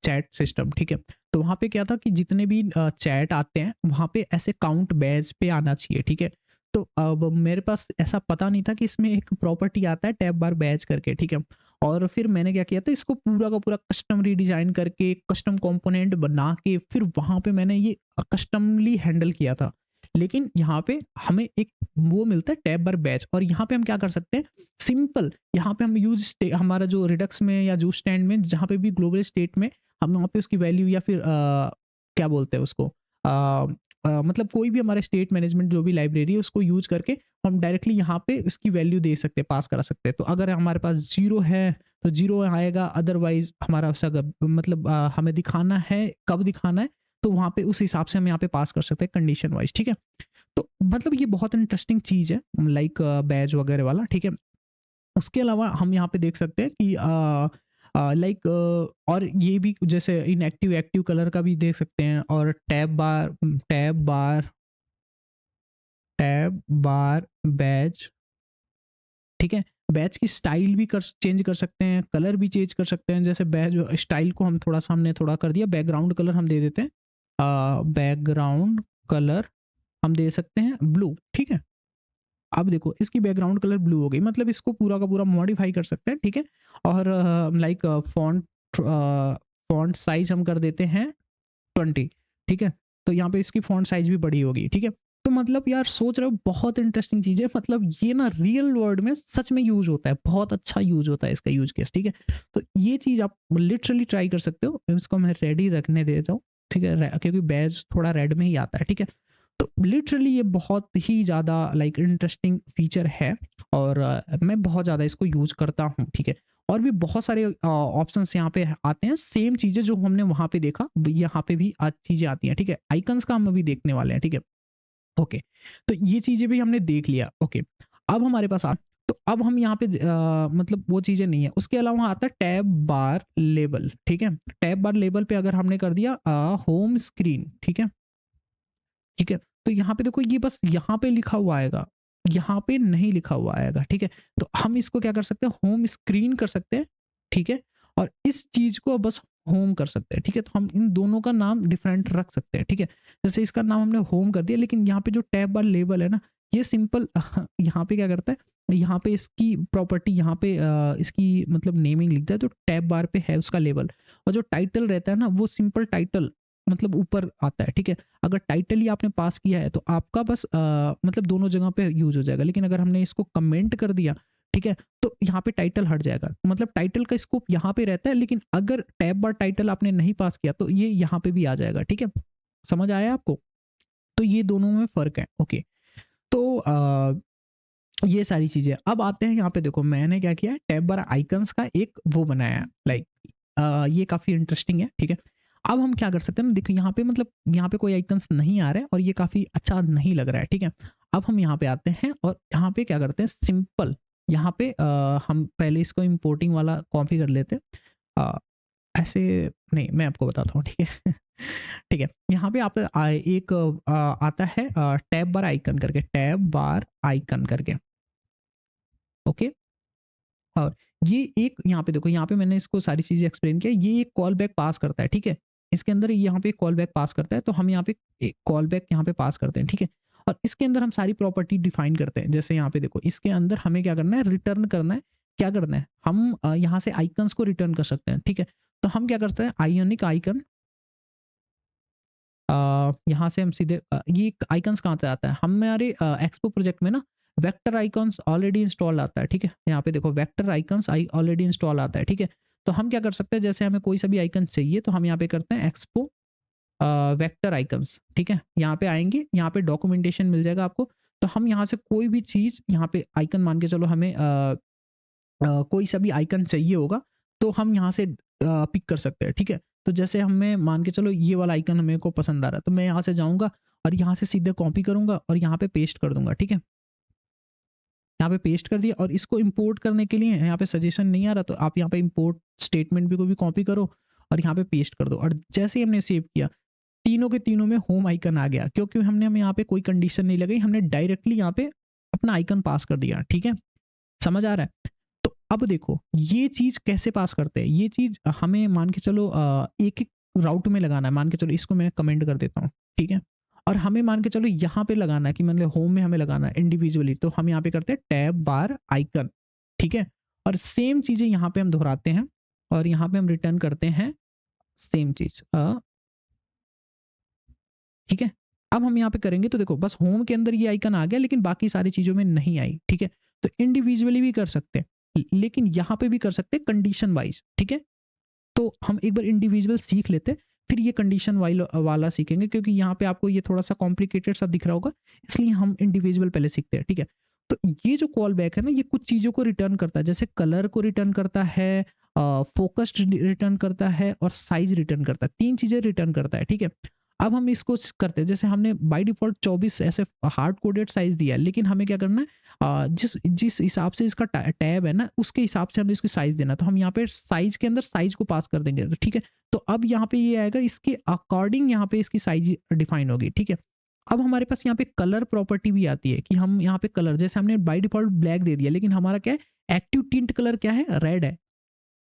चैट सिस्टम, ठीक है। तो वहाँ पे क्या था कि जितने भी चैट आते हैं वहाँ पे ऐसे काउंट बैच पे आना चाहिए, ठीक है। तो अब मेरे पास ऐसा पता नहीं था कि इसमें एक प्रॉपर्टी आता है टैब बार बैच करके, ठीक है। और फिर मैंने क्या किया था, इसको पूरा का पूरा कस्टम रीडिजाइन करके कस्टम कंपोनेंट बना के फिर वहाँ पे मैंने ये कस्टमली हैंडल किया था। लेकिन यहाँ पे हमें एक वो मिलता है टैब बार बैच, और यहाँ पे हम क्या कर सकते हैं, सिंपल यहाँ पे हम हमारा जो रिडक्स में या जूस स्टैंड में जहाँ पे भी ग्लोबल स्टेट में हम वहाँ पे उसकी वैल्यू या फिर क्या बोलते हैं उसको मतलब कोई भी हमारे स्टेट मैनेजमेंट जो भी लाइब्रेरी है उसको यूज करके हम डायरेक्टली यहाँ पे इसकी वैल्यू दे सकते हैं, पास करा सकते हैं। तो अगर हमारे पास 0 है तो 0 आएगा, अदरवाइज हमारा मतलब हमें दिखाना है, कब दिखाना है, तो वहाँ पे उस हिसाब से हम यहाँ पे पास कर सकते हैं कंडीशन वाइज, ठीक है। तो मतलब ये बहुत इंटरेस्टिंग चीज है, लाइक बैज वगैरह वाला, ठीक है। उसके अलावा हम यहाँ पे देख सकते हैं कि लाइक और ये भी जैसे इनएक्टिव एक्टिव कलर का भी देख सकते हैं, और टैब बार बैज, ठीक है। बैच की स्टाइल भी चेंज कर सकते हैं, कलर भी चेंज कर सकते हैं। जैसे बैच स्टाइल को हम थोड़ा सा हमने थोड़ा कर दिया, बैकग्राउंड कलर हम दे देते हैं, बैकग्राउंड कलर हम दे सकते हैं ब्लू, ठीक है। अब देखो इसकी बैकग्राउंड कलर ब्लू हो गई, मतलब इसको पूरा का पूरा मॉडिफाई कर सकते हैं, ठीक है। और लाइक फॉन्ट साइज हम कर देते हैं 20, ठीक है। तो यहाँ पे इसकी फॉन्ट साइज भी बड़ी होगी, ठीक है। तो मतलब यार सोच रहे हो, बहुत इंटरेस्टिंग चीज है, मतलब ये ना रियल वर्ल्ड में सच में यूज होता है, बहुत अच्छा यूज होता है इसका यूज केस, ठीक है। तो ये चीज आप लिटरली ट्राई कर सकते हो। इसको मैं रेडी रखने देता हूँ, ठीक है, क्योंकि बैज थोड़ा रेड में ही आता है, ठीक है। तो लिटरली ये बहुत ही ज़्यादा लाइक इंटरेस्टिंग फीचर है, और मैं बहुत ज़्यादा इसको यूज करता हूँ, ठीक है। और भी बहुत सारे ऑप्शंस यहाँ पे आते हैं, सेम चीज़ें जो हमने वहाँ पे देखा यहाँ पे भी आज चीज़ें आती हैं, ठीक है। आइकन्स का हम अभी देखने वाले हैं, ठीक है। ओके, तो ये चीज़ें भी हमने देख लिया, ओके। अब हमारे पास तो अब हम यहाँ पे मतलब वो चीज़ें नहीं है। उसके अलावा आता है टैब बार लेबल, ठीक है। टैब बार लेबल पे अगर हमने कर दिया होम स्क्रीन, ठीक है, ठीक है। तो यहाँ पे देखो ये बस यहाँ पे लिखा हुआ आएगा, यहाँ पे नहीं लिखा हुआ आएगा, ठीक है। तो हम इसको क्या कर सकते हैं, होम स्क्रीन कर सकते हैं, ठीक है। और इस चीज को बस होम कर सकते हैं, ठीक है। तो हम इन दोनों का नाम डिफरेंट रख सकते हैं, ठीक है। जैसे इसका नाम हमने होम कर दिया, लेकिन यहाँ पे जो टैब बार लेबल है ना, ये सिंपल यहाँ पे क्या करता है, यहाँ पे इसकी प्रॉपर्टी, यहाँ पे इसकी मतलब नेमिंग लिखता है, जो टैब बार पे है उसका लेबल। और जो टाइटल रहता है ना, वो सिंपल टाइटल मतलब ऊपर आता है, ठीक है। अगर टाइटल ही आपने पास किया है तो आपका बस मतलब दोनों जगह पे यूज हो जाएगा। लेकिन अगर हमने इसको कमेंट कर दिया, ठीक है, तो यहाँ पे टाइटल हट जाएगा, मतलब टाइटल का स्कोप यहाँ पे रहता है, लेकिन अगर टैब बार टाइटल आपने नहीं पास किया तो ये यहाँ पे भी आ जाएगा, ठीक है। समझ आया आपको? तो ये दोनों में फर्क है, ओके। तो ये सारी चीजें। अब आते हैं यहाँ पे, देखो मैंने क्या किया, टैब बार आइकन्स का एक वो बनाया है, लाइक ये काफी इंटरेस्टिंग है, ठीक है। अब हम क्या कर सकते हैं ना, देखो यहाँ पे मतलब यहाँ पे कोई आइकन्स नहीं आ रहे हैं और ये काफी अच्छा नहीं लग रहा है, ठीक है। अब हम यहाँ पे आते हैं और यहाँ पे क्या करते हैं, सिंपल यहाँ पे हम पहले इसको इंपोर्टिंग वाला कॉपी कर लेते हैं। ऐसे नहीं, मैं आपको बताता हूँ, ठीक है। ठीक है, यहाँ पे आप एक आता है टैब बार आइकन करके, टैब बार आइकन करके, ओके। और ये एक यहाँ पे देखो, यहाँ पे मैंने इसको सारी चीजें एक्सप्लेन किया, ये एक कॉल बैक पास करता है, ठीक है। इसके अंदर यहाँ पे कॉल बैक पास करता है, तो हम यहाँ पे एक कॉल बैक यहाँ पे पास करते हैं, ठीक है। और इसके अंदर हम सारी प्रॉपर्टी डिफाइन करते हैं। जैसे यहाँ पे देखो, इसके अंदर हमें क्या करना है, रिटर्न करना है। क्या करना है, हम यहाँ से आइकन्स को रिटर्न कर सकते हैं, ठीक है। तो हम क्या करते हैं, आयोनिक आइकन, यहाँ से हम सीधे ये आइकन्स कहाँ से आता है, हमारे एक्सपो प्रोजेक्ट में ना वेक्टर आइकन्स ऑलरेडी इंस्टॉल आता है, ठीक है। यहाँ पे देखो वेक्टर आइकन्स ऑलरेडी इंस्टॉल आता है, ठीक है। तो हम क्या कर सकते हैं, जैसे हमें कोई सा भी आइकन चाहिए तो हम यहाँ पे करते हैं एक्सपो वेक्टर आइकन्स, ठीक है। यहाँ पे आएंगे, यहाँ पे डॉक्यूमेंटेशन मिल जाएगा आपको। तो हम यहाँ से कोई भी चीज यहाँ पे आइकन मान के चलो, हमें कोई सा भी आइकन चाहिए होगा तो हम यहाँ से पिक कर सकते हैं, ठीक है। तो जैसे हमें मान के चलो ये वाला आइकन हमें को पसंद आ रहा है, तो मैं यहाँ से जाऊंगा और यहाँ से सीधे कॉपी करूंगा और यहाँ पे पेस्ट कर दूंगा, ठीक है। यहाँ पे पेस्ट कर दिया, और इसको इंपोर्ट करने के लिए यहाँ पे सजेशन नहीं आ रहा, तो आप यहाँ पे इंपोर्ट स्टेटमेंट भी को भी कॉपी करो और यहाँ पे पेस्ट कर दो। और जैसे ही हमने सेव किया, तीनों के तीनों में होम आइकन आ गया, क्योंकि हमने हमें यहाँ पे कोई कंडीशन नहीं लगाई, हमने डायरेक्टली यहाँ पे अपना आइकन पास कर दिया, ठीक है। समझ आ रहा है? तो अब देखो ये चीज कैसे पास करते हैं, ये चीज हमें मान के चलो एक एक राउट में लगाना है। मान के चलो इसको मैं कमेंट कर देता हूँ, ठीक है। और हमें मान के चलो यहाँ पे लगाना है कि मतलब होम में हमें लगाना है इंडिविजुअली, तो हम यहाँ पे करते हैं टैब बार आइकन, ठीक है। और सेम चीजें यहाँ पे हम दोहराते हैं और यहाँ पे हम रिटर्न करते हैं सेम चीज, ठीक है। अब हम यहाँ पे करेंगे तो देखो बस होम के अंदर ये आइकन आ गया, लेकिन बाकी सारी चीजों में नहीं आई, ठीक है। तो इंडिविजुअली भी कर सकते हैं, लेकिन यहाँ पे भी कर सकते हैं कंडीशन वाइज, ठीक है। तो हम एक बार इंडिविजुअल सीख लेते हैं, फिर ये कंडीशन वाला सीखेंगे, क्योंकि यहाँ पे आपको ये थोड़ा सा कॉम्प्लिकेटेड सा दिख रहा होगा, इसलिए हम इंडिविजुअल पहले सीखते हैं, ठीक है। तो ये जो कॉल बैक है ना, ये कुछ चीज़ों को रिटर्न करता है, जैसे कलर को रिटर्न करता है, फोकस्ड रिटर्न करता है और साइज रिटर्न करता है, 3 चीज़ें रिटर्न करता है, ठीक है। अब हम इसको करते हैं, जैसे हमने बाय डिफ़ॉल्ट 24 ऐसे हार्ड कोडेड साइज दिया है, लेकिन हमें क्या करना है, जिस जिस हिसाब से इसका टैब है ना, उसके हिसाब से हमें इसकी साइज देना है। तो हम यहाँ पे साइज के अंदर साइज को पास कर देंगे, तो ठीक है। तो अब यहाँ पे ये आएगा, इसके अकॉर्डिंग यहाँ पे इसकी साइज डिफाइन होगी, ठीक है। अब हमारे पास यहाँ पे कलर प्रॉपर्टी भी आती है कि हम यहाँ पे कलर, जैसे हमने बाय डिफ़ॉल्ट ब्लैक दे दिया, लेकिन हमारा क्या है, एक्टिव टिंट कलर क्या है, रेड है,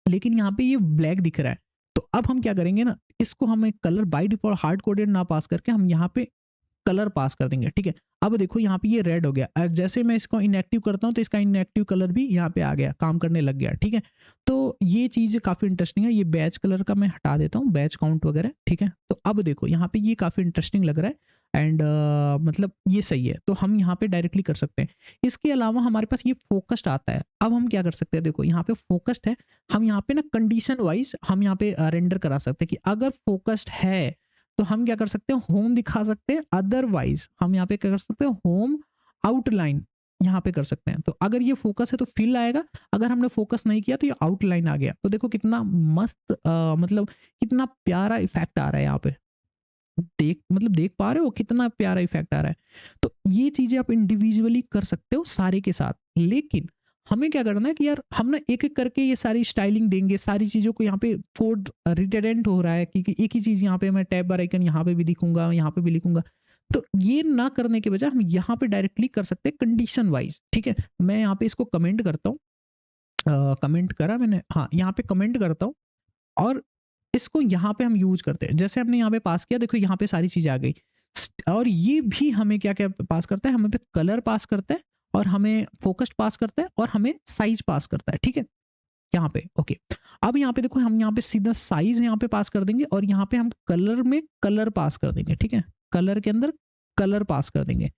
लेकिन यहाँ पे ये ब्लैक दिख रहा है। तो अब हम क्या करेंगे ना, इसको हम एक colour by default hard coded ना पास करके हम यहाँ पे कलर पास कर देंगे, ठीक है। अब देखो यहाँ पे ये रेड हो गया, और जैसे मैं इसको इनएक्टिव करता हूँ तो इसका इनएक्टिव कलर भी यहाँ पे आ गया, काम करने लग गया, ठीक है। तो ये चीज़ काफ़ी इंटरेस्टिंग है। ये बैच कलर का मैं हटा देता हूँ, बैच काउंट वगैरह, ठीक है। तो अब देखो यहाँ पे ये काफ़ी इंटरेस्टिंग लग रहा है, एंड मतलब ये सही है, तो हम यहाँ पे डायरेक्टली कर सकते हैं। इसके अलावा हमारे पास ये फोकस्ड आता है। अब हम क्या कर सकते हैं, देखो यहाँ पे फोकस्ड है, हम यहाँ पे ना कंडीशन वाइज हम यहाँ पे रेंडर करा सकते हैं कि अगर फोकस्ड है तो हम क्या कर सकते हैं, होम दिखा सकते हैं, अदरवाइज हम यहाँ पे क्या कर सकते हैं, होम आउटलाइन यहाँ पे कर सकते हैं। तो अगर ये फोकस है तो फिल आएगा, अगर हमने फोकस नहीं किया तो ये आउटलाइन आ गया। तो देखो कितना मस्त मतलब कितना प्यारा इफेक्ट आ रहा है यहाँ पे, देख पा रहे हो कितना प्यारा इफेक्ट आ रहा है। तो ये चीजें आप इंडिविजुअली कर सकते हो सारे के साथ, लेकिन हमें क्या करना है कि यार हम ना एक एक करके ये सारी स्टाइलिंग देंगे, सारी चीजों को यहाँ पे कोड रिटेडेंट हो रहा है कि एक ही चीज यहाँ पे मैं टैब बार आइकन यहाँ पे भी दिखूंगा, यहाँ पे भी लिखूंगा। तो ये ना करने के बजाय हम यहाँ पे डायरेक्टली कर सकते हैं कंडीशन वाइज, ठीक है। मैं यहाँ पे इसको कमेंट करता हूँ, कमेंट करा मैंने, हाँ यहाँ पे कमेंट करता हूँ, और इसको यहाँ पे हम यूज करते हैं। जैसे हमने यहाँ पे पास किया, देखो यहाँ पे सारी चीजें आ गई, और ये भी हमें क्या क्या पास करता है, हमें पे कलर पास करता है, और हमें फोकस्ड पास करता है, और हमें साइज पास करता है, ठीक है। यहाँ पे ओके। अब यहाँ पे देखो हम यहाँ पे सीधा साइज यहाँ पे पास कर देंगे, और यहाँ पे हम कलर में कलर पास कर देंगे, ठीक है। कलर के अंदर कलर पास कर देंगे।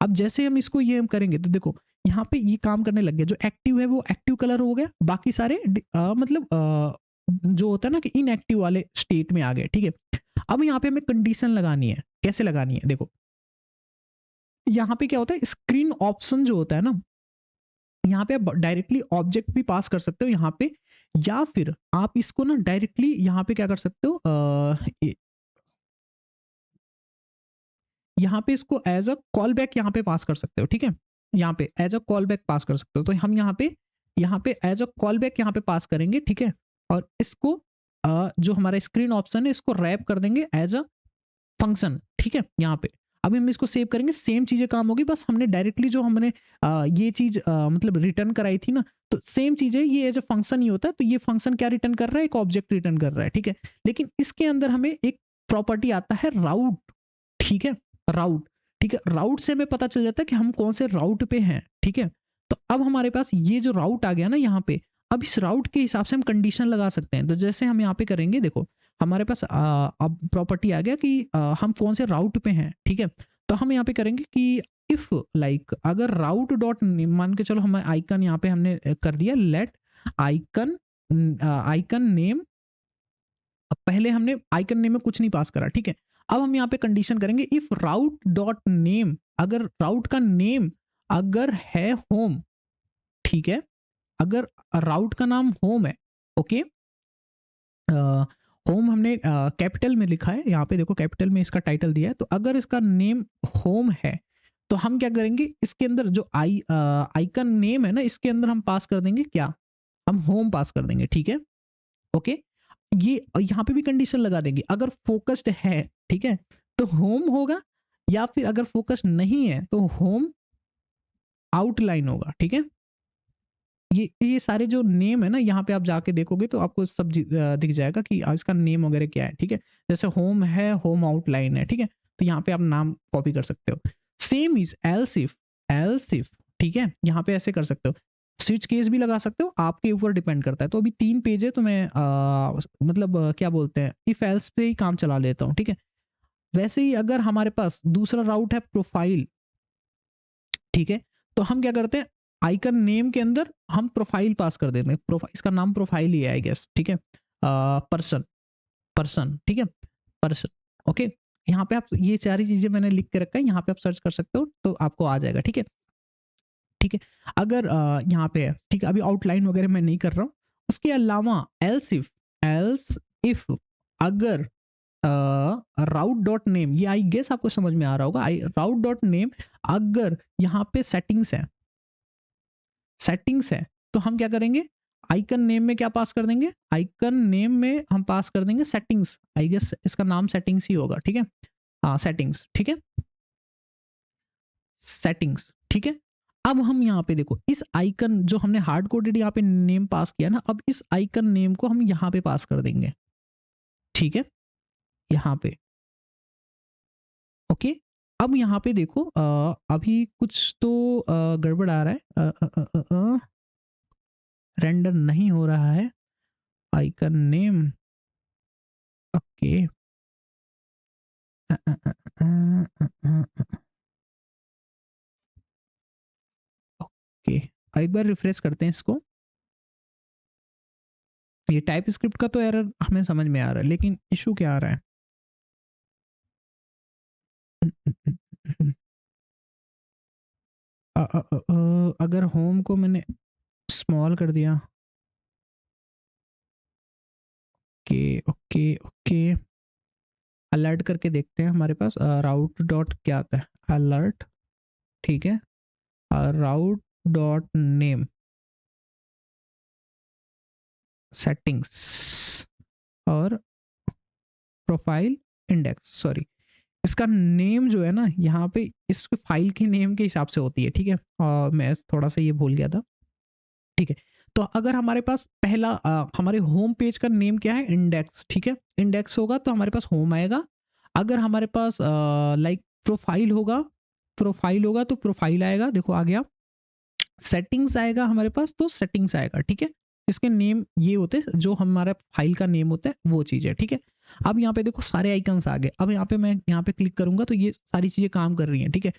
अब जैसे हम इसको ये हम करेंगे तो देखो यहाँ पे ये काम करने लग गया, जो एक्टिव है वो एक्टिव कलर हो गया, बाकी सारे मतलब जो होता है ना कि इनएक्टिव वाले स्टेट में आ गए, ठीक है। अब यहाँ पे हमें कंडीशन लगानी है, कैसे लगानी है, देखो यहाँ पे क्या होता है, स्क्रीन ऑप्शन जो होता है ना, यहाँ पे आप डायरेक्टली ऑब्जेक्ट भी पास कर सकते हो यहाँ पे, या फिर आप इसको ना डायरेक्टली यहाँ पे क्या कर सकते हो, यहाँ पे इसको एज अ कॉल बैक यहाँ पे पास कर सकते हो, ठीक है। यहाँ पे as a call back pass कर सकते हो, तो हम यहाँ पे एज अ कॉल बैक यहाँ पे पास करेंगे, ठीक है। और इसको जो हमारा स्क्रीन ऑप्शन है इसको रैप कर देंगे एज अ फंक्शन, ठीक है। यहाँ पे अभी हम इसको सेव करेंगे, सेम चीजें काम होगी, बस हमने डायरेक्टली जो हमने ये चीज मतलब रिटर्न कराई थी ना, तो सेम चीज है, ये एज अ फंक्शन ही होता है। तो ये फंक्शन क्या रिटर्न कर रहा है, एक ऑब्जेक्ट रिटर्न कर रहा है, ठीक है। लेकिन इसके अंदर हमें एक प्रॉपर्टी आता है राउट, ठीक है, राउट, ठीक है। राउट से हमें पता चल जाता है कि हम कौन से राउट पे हैं, ठीक है। तो अब हमारे पास ये जो राउट आ गया ना यहाँ पे, अब इस राउट के हिसाब से हम कंडीशन लगा सकते हैं। तो जैसे हम यहाँ पे करेंगे, देखो हमारे पास अब प्रॉपर्टी आ गया कि हम कौन से राउट पे हैं, ठीक है। तो हम यहाँ पे करेंगे कि इफ लाइक अगर राउट डॉट मान के चलो, हम आइकन यहाँ पे हमने कर दिया, लेट आइकन आइकन नेम, पहले हमने आइकन नेम में कुछ नहीं पास करा, ठीक है। अब हम यहाँ पे कंडीशन करेंगे, इफ राउट डॉट नेम, अगर राउट का नेम अगर है होम, ठीक है, अगर राउट का नाम होम है, ओके, होम हमने कैपिटल में लिखा है, यहाँ पे देखो कैपिटल में इसका टाइटल दिया है। तो अगर इसका नेम होम है तो हम क्या करेंगे, इसके अंदर जो आइकन नेम है ना, इसके अंदर हम पास कर देंगे क्या, हम होम पास कर देंगे, ठीक है, ओके। ये यहाँ पे भी कंडीशन लगा देंगे, अगर फोकस्ड है, ठीक है, तो होम होगा, या फिर अगर फोकस्ड नहीं है तो होम आउटलाइन होगा, ठीक है। ये सारे जो नेम है ना, यहाँ पे आप जाके देखोगे तो आपको सब दिख जाएगा कि इसका नेम वगैरह क्या है, ठीक है। जैसे होम है, होम आउटलाइन है, ठीक है। तो यहाँ पे आप नाम कॉपी कर सकते हो। सेम इज एल्स इफ, ठीक है, यहाँ पे ऐसे कर सकते हो। स्विच केस भी लगा सकते हो, आपके ऊपर डिपेंड करता है। तो अभी 3 पेज है, तो मैं मतलब क्या बोलते हैं, इफ एल्स पे ही काम चला लेता हूँ, ठीक है। वैसे ही अगर हमारे पास दूसरा राउट है प्रोफाइल, ठीक है, तो हम क्या करते हैं, आइकन नेम के अंदर हम प्रोफाइल पास कर देते हैं, प्रोफाइल, इसका नाम प्रोफाइल ही है आई गेस, ठीक है। पर्सन, पर्सन, ठीक है। पर्सन। ओके, यहाँ पे आप ये सारी चीजें मैंने लिख के रखा है, यहाँ पे आप सर्च कर सकते हो तो आपको आ जाएगा। ठीक है, ठीक है। अगर यहाँ पे है, ठीक है, अभी आउटलाइन वगैरह मैं नहीं कर रहा हूँ। उसके अलावा एल्स इफ अगर राउट डॉट नेम, ये आई गेस आपको समझ में आ रहा होगा, आई राउट डॉट नेम अगर यहाँ पे सेटिंग्स है तो हम क्या करेंगे, आइकन नेम में क्या पास कर देंगे, आइकन नेम में हम पास कर देंगे सेटिंग्स। आई गेस इसका नाम सेटिंग्स ही होगा। ठीक है, हाँ सेटिंग्स, ठीक है, सेटिंग्स, ठीक है। अब हम यहाँ पे देखो इस आइकन जो हमने हार्ड कोडेड यहाँ पे नेम पास किया ना, अब इस आइकन नेम को हम यहाँ पे पास कर देंगे। ठीक है, यहाँ पे ओके। अब यहाँ पे देखो अभी कुछ तो गड़बड़ आ रहा है, रेंडर नहीं हो रहा है आइकन नेम। ओके, ओके, एक बार रिफ्रेश करते हैं इसको। ये टाइप स्क्रिप्ट का तो एरर हमें समझ में आ रहा है, लेकिन इशू क्या आ रहा है, अगर होम को मैंने स्मॉल कर दिया, ओके ओके ओके, अलर्ट करके देखते हैं हमारे पास राउट डॉट क्या आता है, अलर्ट, ठीक है, राउट डॉट नेम सेटिंग्स और प्रोफाइल इंडेक्स, सॉरी इसका नेम जो है ना यहाँ पे इस फाइल के नेम के हिसाब से होती है। ठीक है, मैं थोड़ा सा ये भूल गया था। ठीक है, तो अगर हमारे पास पहला हमारे होम पेज का नेम क्या है, इंडेक्स, ठीक है, इंडेक्स होगा तो हमारे पास होम आएगा। अगर हमारे पास लाइक प्रोफाइल होगा तो प्रोफाइल आएगा, देखो आ गया। सेटिंग्स आएगा हमारे पास तो सेटिंग्स आएगा। ठीक है, इसके नेम ये होते हैं जो हमारा फाइल का नेम होता है वो चीज़ है। ठीक है, अब यहाँ पे देखो सारे आइकन्स आ गए। अब यहाँ पे मैं यहाँ पे क्लिक करूंगा तो ये सारी चीजें काम कर रही हैं। ठीक है,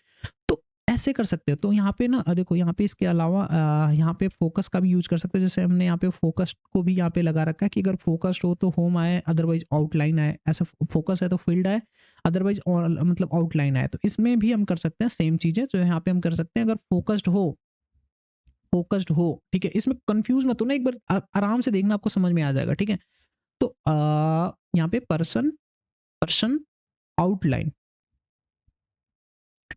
तो ऐसे कर सकते हो। तो यहाँ पे ना देखो यहाँ पे इसके अलावा यहाँ पे फोकस का भी यूज कर सकते हो। जैसे हमने यहाँ पे फोकस को भी यहाँ पे लगा रखा है कि अगर फोकस्ड हो तो होम आए, अदरवाइज आउटलाइन आए। ऐसा फोकस है तो फील्ड आए, अदरवाइज मतलब आउटलाइन आए। तो इसमें भी हम कर सकते हैं सेम चीजें जो यहाँ पे हम कर सकते हैं। अगर फोकस्ड हो, ठीक है, इसमें कंफ्यूज मत हो ना, एक बार आराम से देखना, आपको समझ में आ जाएगा। ठीक है, तो यहाँ पे पर्सन आउटलाइन,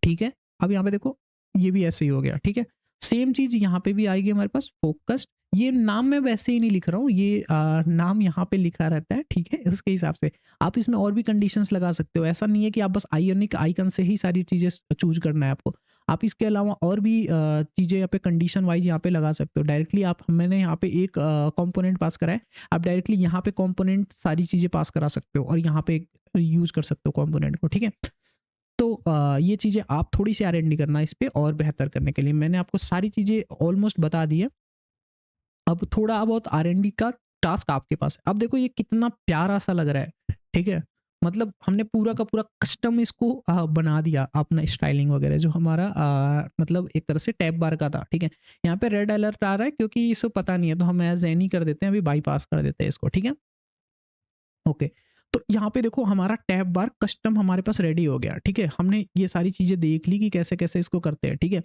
ठीक है। अब यहाँ पे देखो ये भी ऐसे ही हो गया। ठीक है, सेम चीज यहाँ पे भी आएगी हमारे पास, फोकस्ड। ये नाम मैं वैसे ही नहीं लिख रहा हूँ, ये नाम यहाँ पे लिखा रहता है। ठीक है, उसके हिसाब से आप इसमें और भी कंडीशंस लगा सकते हो। ऐसा नहीं है कि आप बस आइकनिक आइकन से ही सारी चीजें चूज करना है आपको। आप इसके अलावा और भी चीजें यहाँ पे कंडीशन वाइज यहाँ पे लगा सकते हो। डायरेक्टली आप, मैंने यहाँ पे एक कंपोनेंट पास करा है, आप डायरेक्टली यहाँ पे कंपोनेंट सारी चीजें पास करा सकते हो और यहाँ पे यूज कर सकते हो कंपोनेंट को। ठीक है, तो ये चीज़ें आप थोड़ी सी R&D करना इस पे और बेहतर करने के लिए। मैंने आपको सारी चीज़ें ऑलमोस्ट बता दी है। अब थोड़ा बहुत R&D का टास्क आपके पास है। अब देखो ये कितना प्यारा सा लग रहा है। ठीक है, मतलब हमने पूरा का पूरा कस्टम इसको बना दिया अपना स्टाइलिंग वगैरह, जो हमारा मतलब एक तरह से टैब बार का था। ठीक है, यहाँ पे रेड अलर्ट आ रहा है क्योंकि इसे पता नहीं है, तो हम एज एनी कर देते हैं, अभी बाईपास कर देते हैं इसको। ठीक है, ओके। तो यहाँ पे देखो हमारा टैब बार कस्टम हमारे पास रेडी हो गया। ठीक है, हमने ये सारी चीजें देख ली कि कैसे कैसे इसको करते हैं। ठीक है,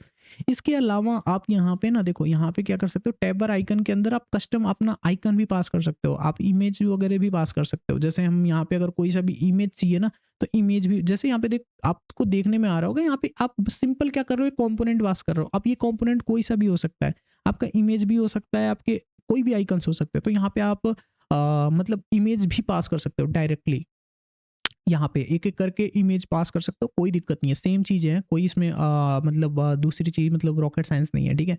इसके अलावा आप यहाँ पे ना देखो, यहाँ पे क्या कर सकते हो, टैब बार आइकन के अंदर आप कस्टम अपना आइकन भी पास कर सकते हो, आप इमेज वगैरह भी पास कर सकते हो। जैसे हम यहाँ पे अगर कोई सा भी इमेज चाहिए ना, तो इमेज भी, जैसे यहाँ पे देख आपको देखने में आ रहा होगा, यहाँ पे आप सिंपल क्या कर रहे हो, कॉम्पोनेंट पास कर रहे हो। अब ये कॉम्पोनेंट कोई सा भी हो सकता है, आपका इमेज भी हो सकता है, आपके कोई भी आइकन्स हो सकते हैं। तो यहाँ पे आप मतलब इमेज भी पास कर सकते हो डायरेक्टली। यहाँ पे एक एक करके इमेज पास कर सकते हो, कोई दिक्कत नहीं है, सेम चीज़ है, कोई इसमें मतलब दूसरी चीज़ मतलब रॉकेट साइंस नहीं है। ठीक है,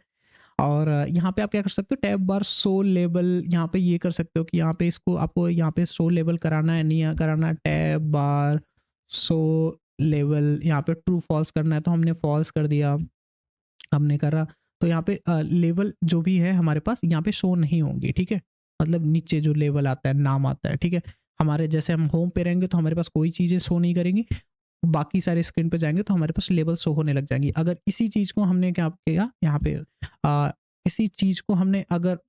और यहाँ पे आप क्या कर सकते हो, टैब बार शो लेबल, यहाँ पे ये कर सकते हो कि यहाँ पे इसको आपको यहाँ पे शो लेबल कराना है, नहीं कराना, टैब बार शो लेवल यहाँ पे ट्रू फॉल्स करना है तो हमने फॉल्स कर दिया, हमने करा। तो यहाँ पे लेवल जो भी है हमारे पास यहाँ पे शो नहीं होंगी। ठीक है, मतलब नीचे जो लेवल आता है, नाम आता है। ठीक है, हमारे जैसे हम होम पे रहेंगे तो हमारे पास कोई चीज़ें शो नहीं करेंगी, बाकी सारे स्क्रीन पे जाएंगे तो हमारे पास लेवल शो होने लग जाएंगी। अगर इसी चीज़ को हमने क्या किया यहाँ पे, इसी चीज़ को हमने अगर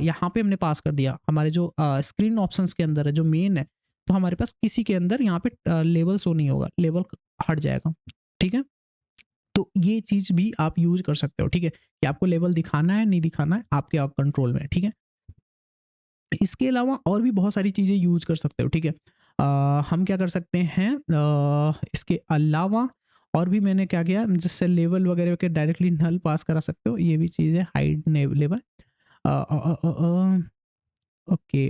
यहाँ पे हमने पास कर दिया, हमारे जो स्क्रीन ऑप्शंस के अंदर है, जो मेन है, तो हमारे पास किसी के अंदर यहाँ पे लेवल शो नहीं होगा, लेवल हट जाएगा, ठीक है। तो ये चीज भी आप यूज कर सकते हो, ठीक है, कि आपको लेवल दिखाना है नहीं दिखाना है आपके कंट्रोल में, ठीक है। इसके अलावा और भी बहुत सारी चीजें यूज कर सकते हो, ठीक है। हम क्या कर सकते हैं, इसके अलावा और भी मैंने क्या किया, जिससे लेवल वगैरह के डायरेक्टली नल पास करा सकते हो, ये भी चीज है, hide level. Okay,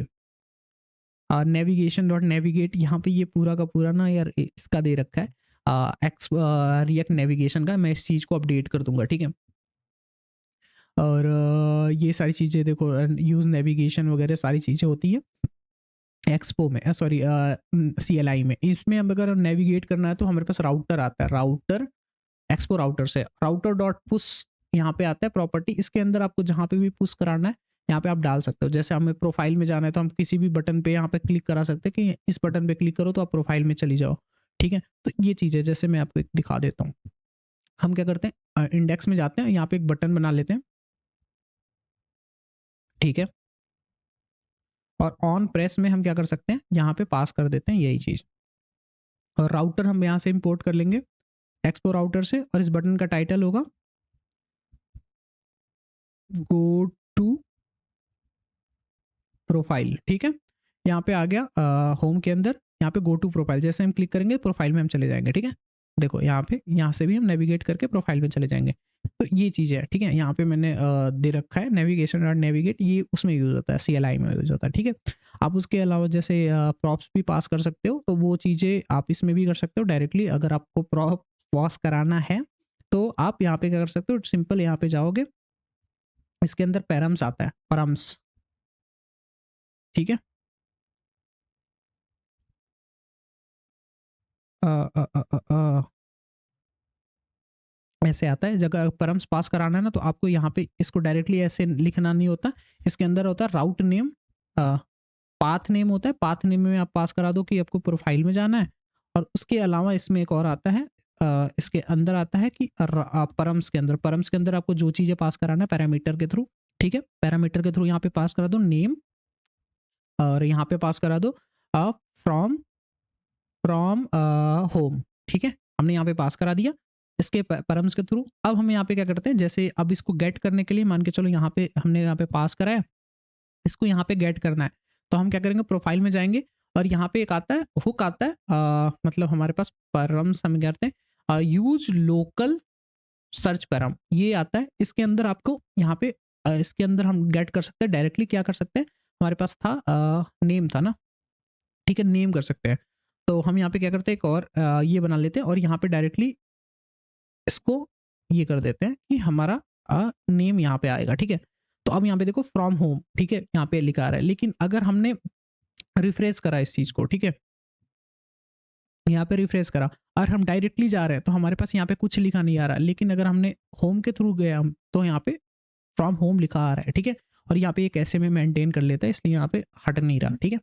navigation dot navigate, यहाँ पे ये पूरा का पूरा ना यार इसका दे रखा है, एक्स रिएक्ट नेविगेशन का, मैं इस चीज को अपडेट कर दूंगा, ठीक है। और ये सारी चीजें देखो, यूज नेविगेशन वगैरह सारी चीजें होती है एक्सपो में, सॉरी CLI में। इसमें अब अगर नेविगेट करना है तो हमारे पास राउटर आता है, राउटर एक्सपो राउटर से राउटर डॉट पुश यहाँ पे आता है प्रॉपर्टी, इसके अंदर आपको जहाँ पे भी पुश कराना है यहाँ पे आप डाल सकते हो। जैसे हमें प्रोफाइल में जाना है तो हम किसी भी बटन पे यहाँ पे क्लिक करा सकते हैं कि इस बटन पे क्लिक करो तो आप प्रोफाइल में चली जाओ, ठीक है। तो ये चीज़ है, जैसे मैं आपको एक दिखा देता हूँ। हम क्या करते हैं, इंडेक्स में जाते हैं, यहाँ पे एक बटन बना लेते हैं, ठीक है। और ऑन प्रेस में हम क्या कर सकते हैं, यहाँ पे पास कर देते हैं यही चीज़, और राउटर हम यहाँ से इंपोर्ट कर लेंगे एक्सपो राउटर से, और इस बटन का टाइटल होगा गो टू प्रोफाइल, ठीक है। यहाँ पे आ गया होम के अंदर, यहाँ पे गो टू प्रोफाइल, जैसे हम क्लिक करेंगे प्रोफाइल में हम चले जाएंगे, ठीक है। देखो यहाँ पे, यहाँ से भी हम नेविगेट करके प्रोफाइल में चले जाएंगे। तो ये चीज़ है, ठीक है। यहाँ पे मैंने दे रखा है नेविगेशन और नेविगेट, ये उसमें यूज होता है, CLI में यूज होता है, ठीक है। आप उसके अलावा जैसे प्रॉप्स भी पास कर सकते हो, तो वो चीज़ें आप इसमें भी कर सकते हो डायरेक्टली। अगर आपको प्रॉप पास कराना है तो आप यहाँ पे क्या कर सकते हो, सिंपल यहाँ पे जाओगे, इसके अंदर पैरम्स आता है, परम्स, ठीक है। अ, अ, अ, अ, अ, ऐसे आता है, जगह परम्स पास कराना है ना तो आपको यहाँ पे इसको डायरेक्टली ऐसे लिखना नहीं होता, इसके अंदर होता है राउट नेम, पाथ नेम होता है, पाथ नेम में आप पास करा दो कि आपको प्रोफाइल में जाना है। और उसके अलावा इसमें एक और आता है, इसके अंदर आता है कि परम्स के अंदर आपको जो चीज़ें पास कराना है पैरामीटर के थ्रू, ठीक है। पैरामीटर के थ्रू यहाँ पे पास करा दो नेम, और यहाँ पे पास करा दो फ्रॉम फ्रॉम होम, ठीक है। हमने यहाँ पे पास करा दिया इसके परम्स के थ्रू। अब हम यहाँ पे क्या करते हैं, जैसे अब इसको गेट करने के लिए मान के चलो यहाँ पे हमने यहाँ पे पास कराया, इसको यहाँ पे गेट करना है, तो हम क्या करेंगे, प्रोफाइल में जाएंगे, और यहाँ पे एक आता है हुक आता है, मतलब हमारे पास परम्स हम करते हैं यूज लोकल सर्च पैराम, ये आता है। इसके अंदर आपको यहाँ पे इसके अंदर हम गेट कर सकते हैं डायरेक्टली, क्या कर सकते हैं, हमारे पास था नेम था ना, ठीक है, नेम कर सकते हैं। तो हम यहाँ पे क्या करते हैं, एक और ये बना लेते हैं, और यहाँ पे डायरेक्टली इसको ये कर देते हैं कि हमारा नेम यहाँ पे आएगा, ठीक है। तो अब यहाँ पे देखो फ्रॉम होम, ठीक है, यहाँ पे लिखा आ रहा है। लेकिन अगर हमने रिफ्रेश करा इस चीज को, ठीक है, यहाँ पे रिफ्रेश करा और हम डायरेक्टली जा रहे हैं तो हमारे पास यहाँ पे कुछ लिखा नहीं आ रहा। लेकिन अगर हमने होम के थ्रू गया हम, तो यहाँ पे फ्रॉम होम लिखा आ रहा है, ठीक है। और यहाँ पे एक ऐसे में मेंटेन कर लेता है, इसलिए यहाँ पे हट नहीं रहा, ठीक है।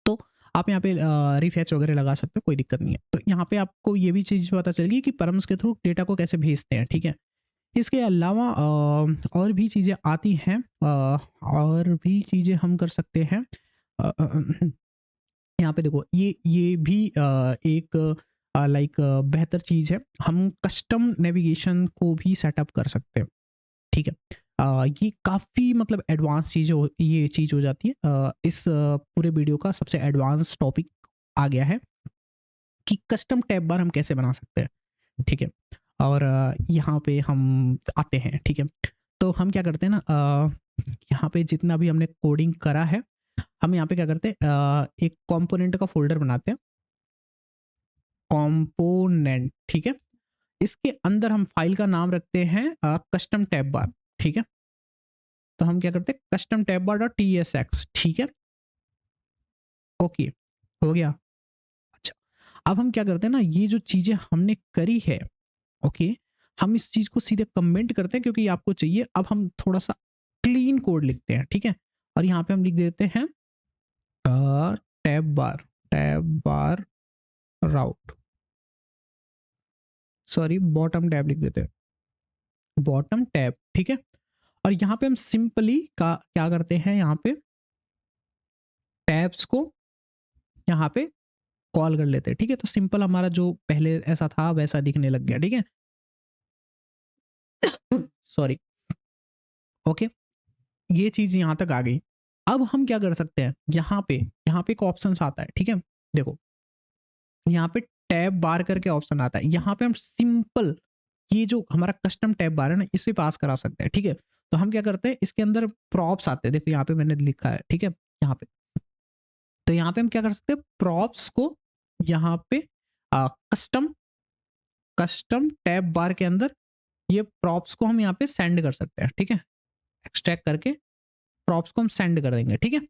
तो आप यहाँ पे रिफेच वगैरह लगा सकते हो, कोई दिक्कत नहीं है। तो यहाँ पे आपको ये भी चीज़ पता चल गई कि परम्स के थ्रू डेटा को कैसे भेजते हैं, ठीक है। इसके अलावा और भी चीज़ें आती हैं, और भी चीज़ें हम कर सकते हैं। यहाँ पे देखो, ये भी एक लाइक बेहतर चीज़ है, हम कस्टम नेविगेशन को भी सेटअप कर सकते हैं, ठीक है। ये काफ़ी मतलब एडवांस चीज़ ये चीज़ हो जाती है। इस पूरे वीडियो का सबसे एडवांस टॉपिक आ गया है कि कस्टम टैब बार हम कैसे बना सकते हैं, ठीक है। और यहाँ पे हम आते हैं, ठीक है। तो हम क्या करते हैं ना, यहाँ पे जितना भी हमने कोडिंग करा है, हम यहाँ पे क्या करते हैं, एक कंपोनेंट का फोल्डर बनाते हैं, कंपोनेंट, ठीक है। इसके अंदर हम फाइल का नाम रखते हैं कस्टम टैब बार, ठीक है। तो हम क्या करते हैं, कस्टम टैब बार डॉट TSX, ठीक है। ओके, हो गया। अच्छा, अब हम क्या करते हैं ना, ये जो चीजें हमने करी है, ओके, हम इस चीज को सीधे कमेंट करते हैं क्योंकि आपको चाहिए। अब हम थोड़ा सा क्लीन कोड लिखते हैं, ठीक है। और यहाँ पे हम लिख देते हैं टैब बार राउट, सॉरी बॉटम टैब लिख देते हैं, बॉटम टैब, ठीक है। और यहाँ पे हम सिंपली का क्या करते हैं, यहाँ पे टैब्स को यहाँ पे कॉल कर लेते हैं, ठीक है। तो सिंपल हमारा जो पहले ऐसा था वैसा दिखने लग गया, ठीक है। सॉरी। ओके, ये चीज यहाँ तक आ गई। अब हम क्या कर सकते हैं, यहाँ पे एक ऑप्शन आता है, ठीक है। देखो यहाँ पे टैब बार करके ऑप्शन आता है, यहाँ पे हम सिंपल ये जो हमारा कस्टम टैब बार है ना, इसे पास करा सकते हैं, ठीक है। तो हम क्या करते हैं, इसके अंदर प्रॉप्स आते हैं, देखो यहाँ पे मैंने लिखा है, ठीक है, यहाँ पे। तो यहाँ पे हम क्या कर सकते हैं, प्रॉप्स को यहाँ पे कस्टम कस्टम टैब बार के अंदर ये प्रॉप्स को हम यहाँ पे सेंड कर सकते हैं, ठीक है। एक्सट्रैक्ट करके प्रॉप्स को हम सेंड कर देंगे, ठीक है,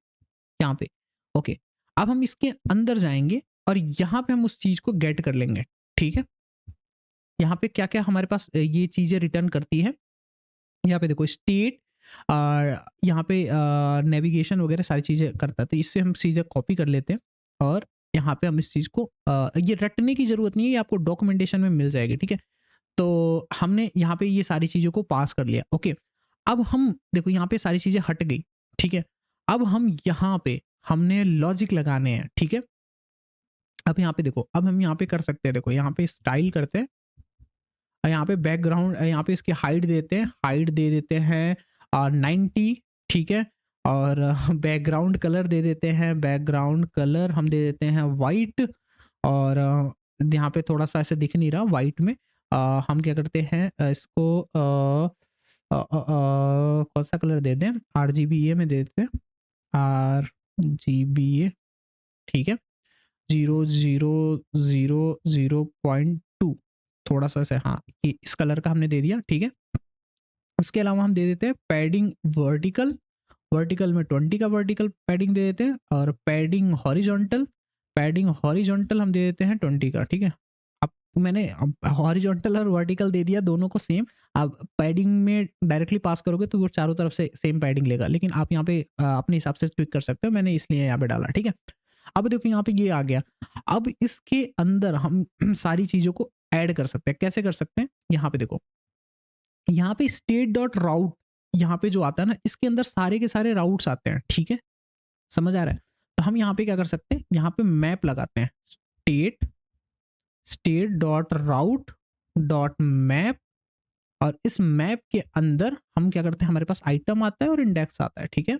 यहाँ पे। ओके, अब हम इसके अंदर जाएंगे और यहाँ पे हम उस चीज को गेट कर लेंगे, ठीक है। यहाँ पे क्या क्या हमारे पास ये चीजें रिटर्न करती है, यहाँ पे देखो स्टेट, यहाँ पे नेविगेशन वगैरह सारी चीजें करता है। तो इससे हम चीजें कॉपी कर लेते हैं और यहाँ पे हम इस चीज को ये रटने की जरूरत नहीं है, ये आपको डॉक्यूमेंटेशन में मिल जाएगी, ठीक है। तो हमने यहाँ पे ये सारी चीजों को पास कर लिया। ओके, अब हम देखो यहाँ पे सारी चीजें हट गई, ठीक है। अब हम यहाँ पे हमने लॉजिक लगाने हैं, ठीक है। अब यहाँ पे देखो, अब हम यहाँ पे कर सकते हैं, देखो यहाँ पे स्टाइल करते हैं, यहाँ पे बैकग्राउंड, यहाँ पे इसकी हाइट देते हैं, हाइट दे देते हैं 90, ठीक है। और बैकग्राउंड कलर दे देते हैं, बैकग्राउंड कलर हम दे देते हैं वाइट। और यहाँ पे थोड़ा सा ऐसे दिख नहीं रहा वाइट में, हम क्या करते हैं इसको कौन सा कलर दे दें, RGBA में दे देते हैं, RGBA, ठीक है, 0000.2, थोड़ा सा ऐसे, हाँ ये इस कलर का हमने दे दिया, ठीक है। उसके अलावा हम दे देते हैं पैडिंग वर्टिकल, वर्टिकल में 20 का वर्टिकल पैडिंग दे देते हैं। और पैडिंग हॉरिजॉन्टल हम दे देते हैं 20 का, ठीक है। अब मैंने हॉरिजॉन्टल और वर्टिकल दे दिया दोनों को सेम। अब पैडिंग में डायरेक्टली पास करोगे तो वो चारों तरफ से सेम पैडिंग लेगा, लेकिन आप यहाँ पे अपने हिसाब से ट्विक कर सकते हो, मैंने इसलिए यहाँ पे डाला, ठीक है। अब देखो यहाँ पे ये आ गया। अब इसके अंदर हम सारी चीजों को ऐड कर सकते हैं, कैसे कर सकते हैं, यहाँ पे देखो, यहाँ पे स्टेट डॉट राउट, यहाँ पे जो आता है ना, इसके अंदर सारे के सारे राउट्स आते हैं, ठीक है, समझ आ रहा है। तो हम यहाँ पे क्या कर सकते हैं, यहाँ पे मैप लगाते हैं, स्टेट डॉट राउट डॉट मैप। और इस मैप के अंदर हम क्या करते हैं, हमारे पास आइटम आता है और इंडेक्स आता है, ठीक है।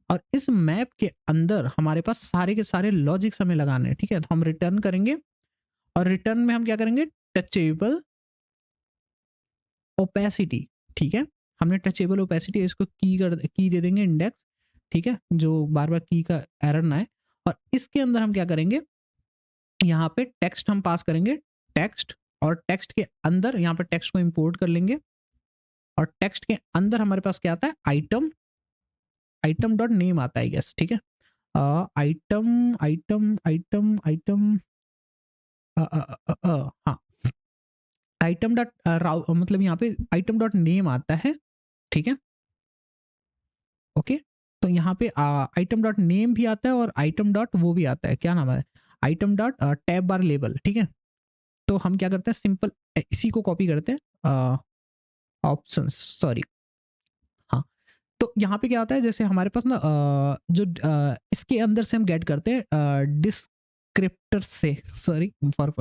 और इस मैप के अंदर हमारे पास सारे के सारे लॉजिक्स हमें लगाने हैं, ठीक है। तो हम रिटर्न करेंगे और रिटर्न में हम क्या करेंगे, टचेबल ओपेसिटी, ठीक है। हमने टचेबल ओपेसिटी, इसको की दे देंगे इंडेक्स, ठीक है, जो बार बार की का एरर ना है। और इसके अंदर हम क्या करेंगे, यहाँ पे टेक्स्ट हम पास करेंगे, टेक्स्ट। और टेक्स्ट के अंदर यहाँ पे टेक्स्ट को इंपोर्ट कर लेंगे। और टेक्स्ट के अंदर हमारे पास क्या आता है, आइटम, आइटम डॉट नेम आता है, यस, ठीक है। आइटम आइटम आइटम आइटम हाँ, आइटम डॉट मतलब यहाँ पे आइटम डॉट नेम आता है, ठीक है। ओके, तो यहाँ पे आइटम डॉट नेम भी आता है और आइटम डॉट वो भी आता है, क्या नाम है, आइटम डॉट टैब बार लेबल, ठीक है। तो हम क्या करते हैं, सिंपल इसी को कॉपी करते हैं, ऑप्शन, सॉरी, हाँ। तो यहाँ पे क्या होता है, जैसे हमारे पास ना जो इसके अंदर से हम गेट करते हैं डिस्क्रिप्टर से, सॉरी फॉर,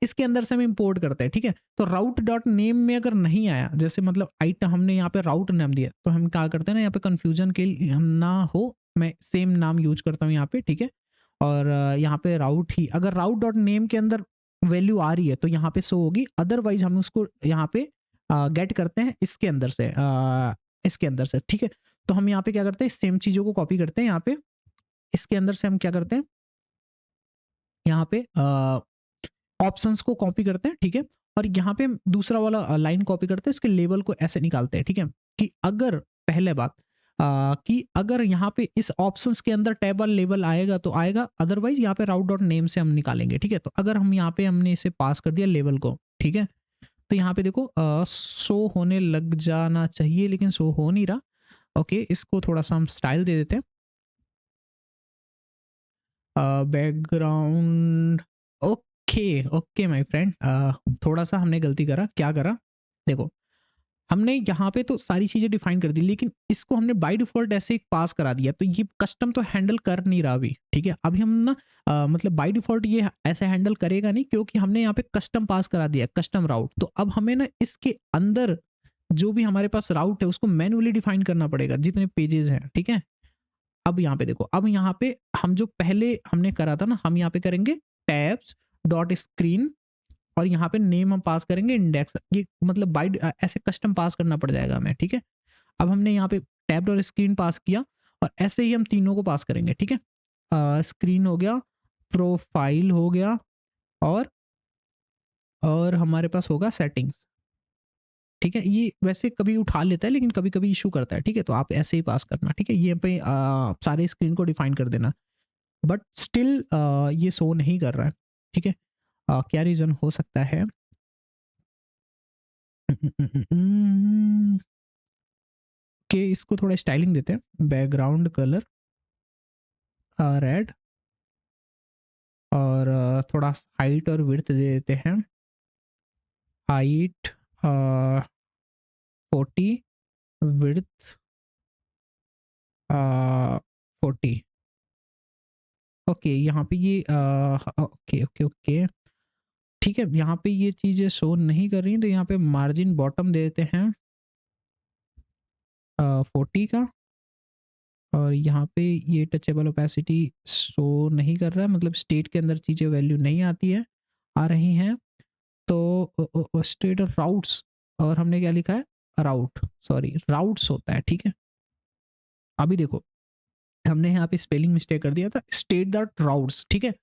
इसके अंदर से हम इंपोर्ट करते हैं, ठीक है। तो राउट डॉट नेम में अगर नहीं आया, जैसे मतलब आइटम हमने यहाँ पे राउट नाम दिया, तो हम क्या करते हैं ना, यहाँ पे कंफ्यूजन के लिए हम ना हो, मैं सेम नाम यूज करता हूँ यहाँ पे, ठीक है। और यहाँ पे राउट ही, अगर राउट डॉट नेम के अंदर वैल्यू आ रही है तो यहाँ पे शो होगी, अदरवाइज हम उसको यहाँ पे गेट करते हैं इसके अंदर से, इसके अंदर से, ठीक है। तो हम यहाँ पे क्या करते हैं, सेम चीजों को कॉपी करते हैं, यहाँ पे इसके अंदर से हम क्या करते हैं, यहाँ पे ऑप्शंस को कॉपी करते हैं, ठीक है। और यहाँ पे दूसरा वाला लाइन कॉपी करते हैं, इसके लेवल को ऐसे निकालते हैं, ठीक है। कि अगर पहले बात कि अगर यहाँ पे इस ऑप्शंस के अंदर टेबल लेवल आएगा तो आएगा, अदरवाइज यहाँ पे राउट डॉट नेम से हम निकालेंगे, ठीक है। तो अगर हम यहाँ पे हमने इसे पास कर दिया लेवल को, ठीक है, तो यहाँ पे देखो शो होने लग जाना चाहिए, लेकिन शो हो नहीं रहा। ओके, इसको थोड़ा सा हम स्टाइल दे देते हैं, background, okay okay my friend, थोड़ा सा हमने गलती करा, क्या करा, देखो हमने यहाँ पे तो सारी चीजें डिफाइन कर दी, लेकिन इसको हमने बाय डिफॉल्ट ऐसे पास करा दिया, तो ये कस्टम तो हैंडल कर नहीं रहा अभी, ठीक है। अभी हम ना मतलब बाय डिफॉल्ट ये ऐसे हैंडल करेगा नहीं, क्योंकि हमने यहाँ पे कस्टम पास करा दिया, कस्टम राउट। तो अब हमें ना इसके अंदर जो भी हमारे पास राउट है उसको मैन्युअली डिफाइन करना पड़ेगा, जितने पेजेस हैं, ठीक है। अब यहाँ पे देखो, अब यहाँ पे हम जो पहले हमने करा था ना, हम यहाँ पे करेंगे टैब्स डॉट स्क्रीन, और यहाँ पे नेम हम पास करेंगे इंडेक्स। ये मतलब बाय ऐसे कस्टम पास करना पड़ जाएगा हमें, ठीक है। अब हमने यहाँ पे टैब और स्क्रीन पास किया, और ऐसे ही हम तीनों को पास करेंगे, ठीक है। स्क्रीन हो गया, प्रोफाइल हो गया, और हमारे पास होगा सेटिंग्स, ठीक है। ये वैसे कभी उठा लेता है, लेकिन कभी कभी इशू करता है, ठीक है। तो आप ऐसे ही पास करना, ठीक है। ये पे सारे स्क्रीन को डिफाइन कर देना, बट स्टिल ये शो नहीं कर रहा है, ठीक है। क्या रीजन हो सकता है? कि इसको थोड़ा स्टाइलिंग देते हैं, बैकग्राउंड कलर रेड, और थोड़ा हाइट और विड्थ दे देते हैं, हाइट 40, विड्थ 40। ओके, यहाँ पे ये ओके ओके ओके, ठीक है। यहाँ पे ये चीजें शो नहीं कर रही, तो यहाँ पे मार्जिन बॉटम दे देते हैं 40 का, और यहाँ पे ये टचेबल ओपेसिटी शो नहीं कर रहा है, मतलब स्टेट के अंदर चीजें वैल्यू नहीं आती है, आ रही हैं। तो स्टेट और राउट्स, और हमने क्या लिखा है, राउट, सॉरी राउट्स होता है, ठीक है। अभी देखो, हमने यहाँ पे स्पेलिंग मिस्टेक कर दिया था, स्टेट दैट राउट्स, ठीक है।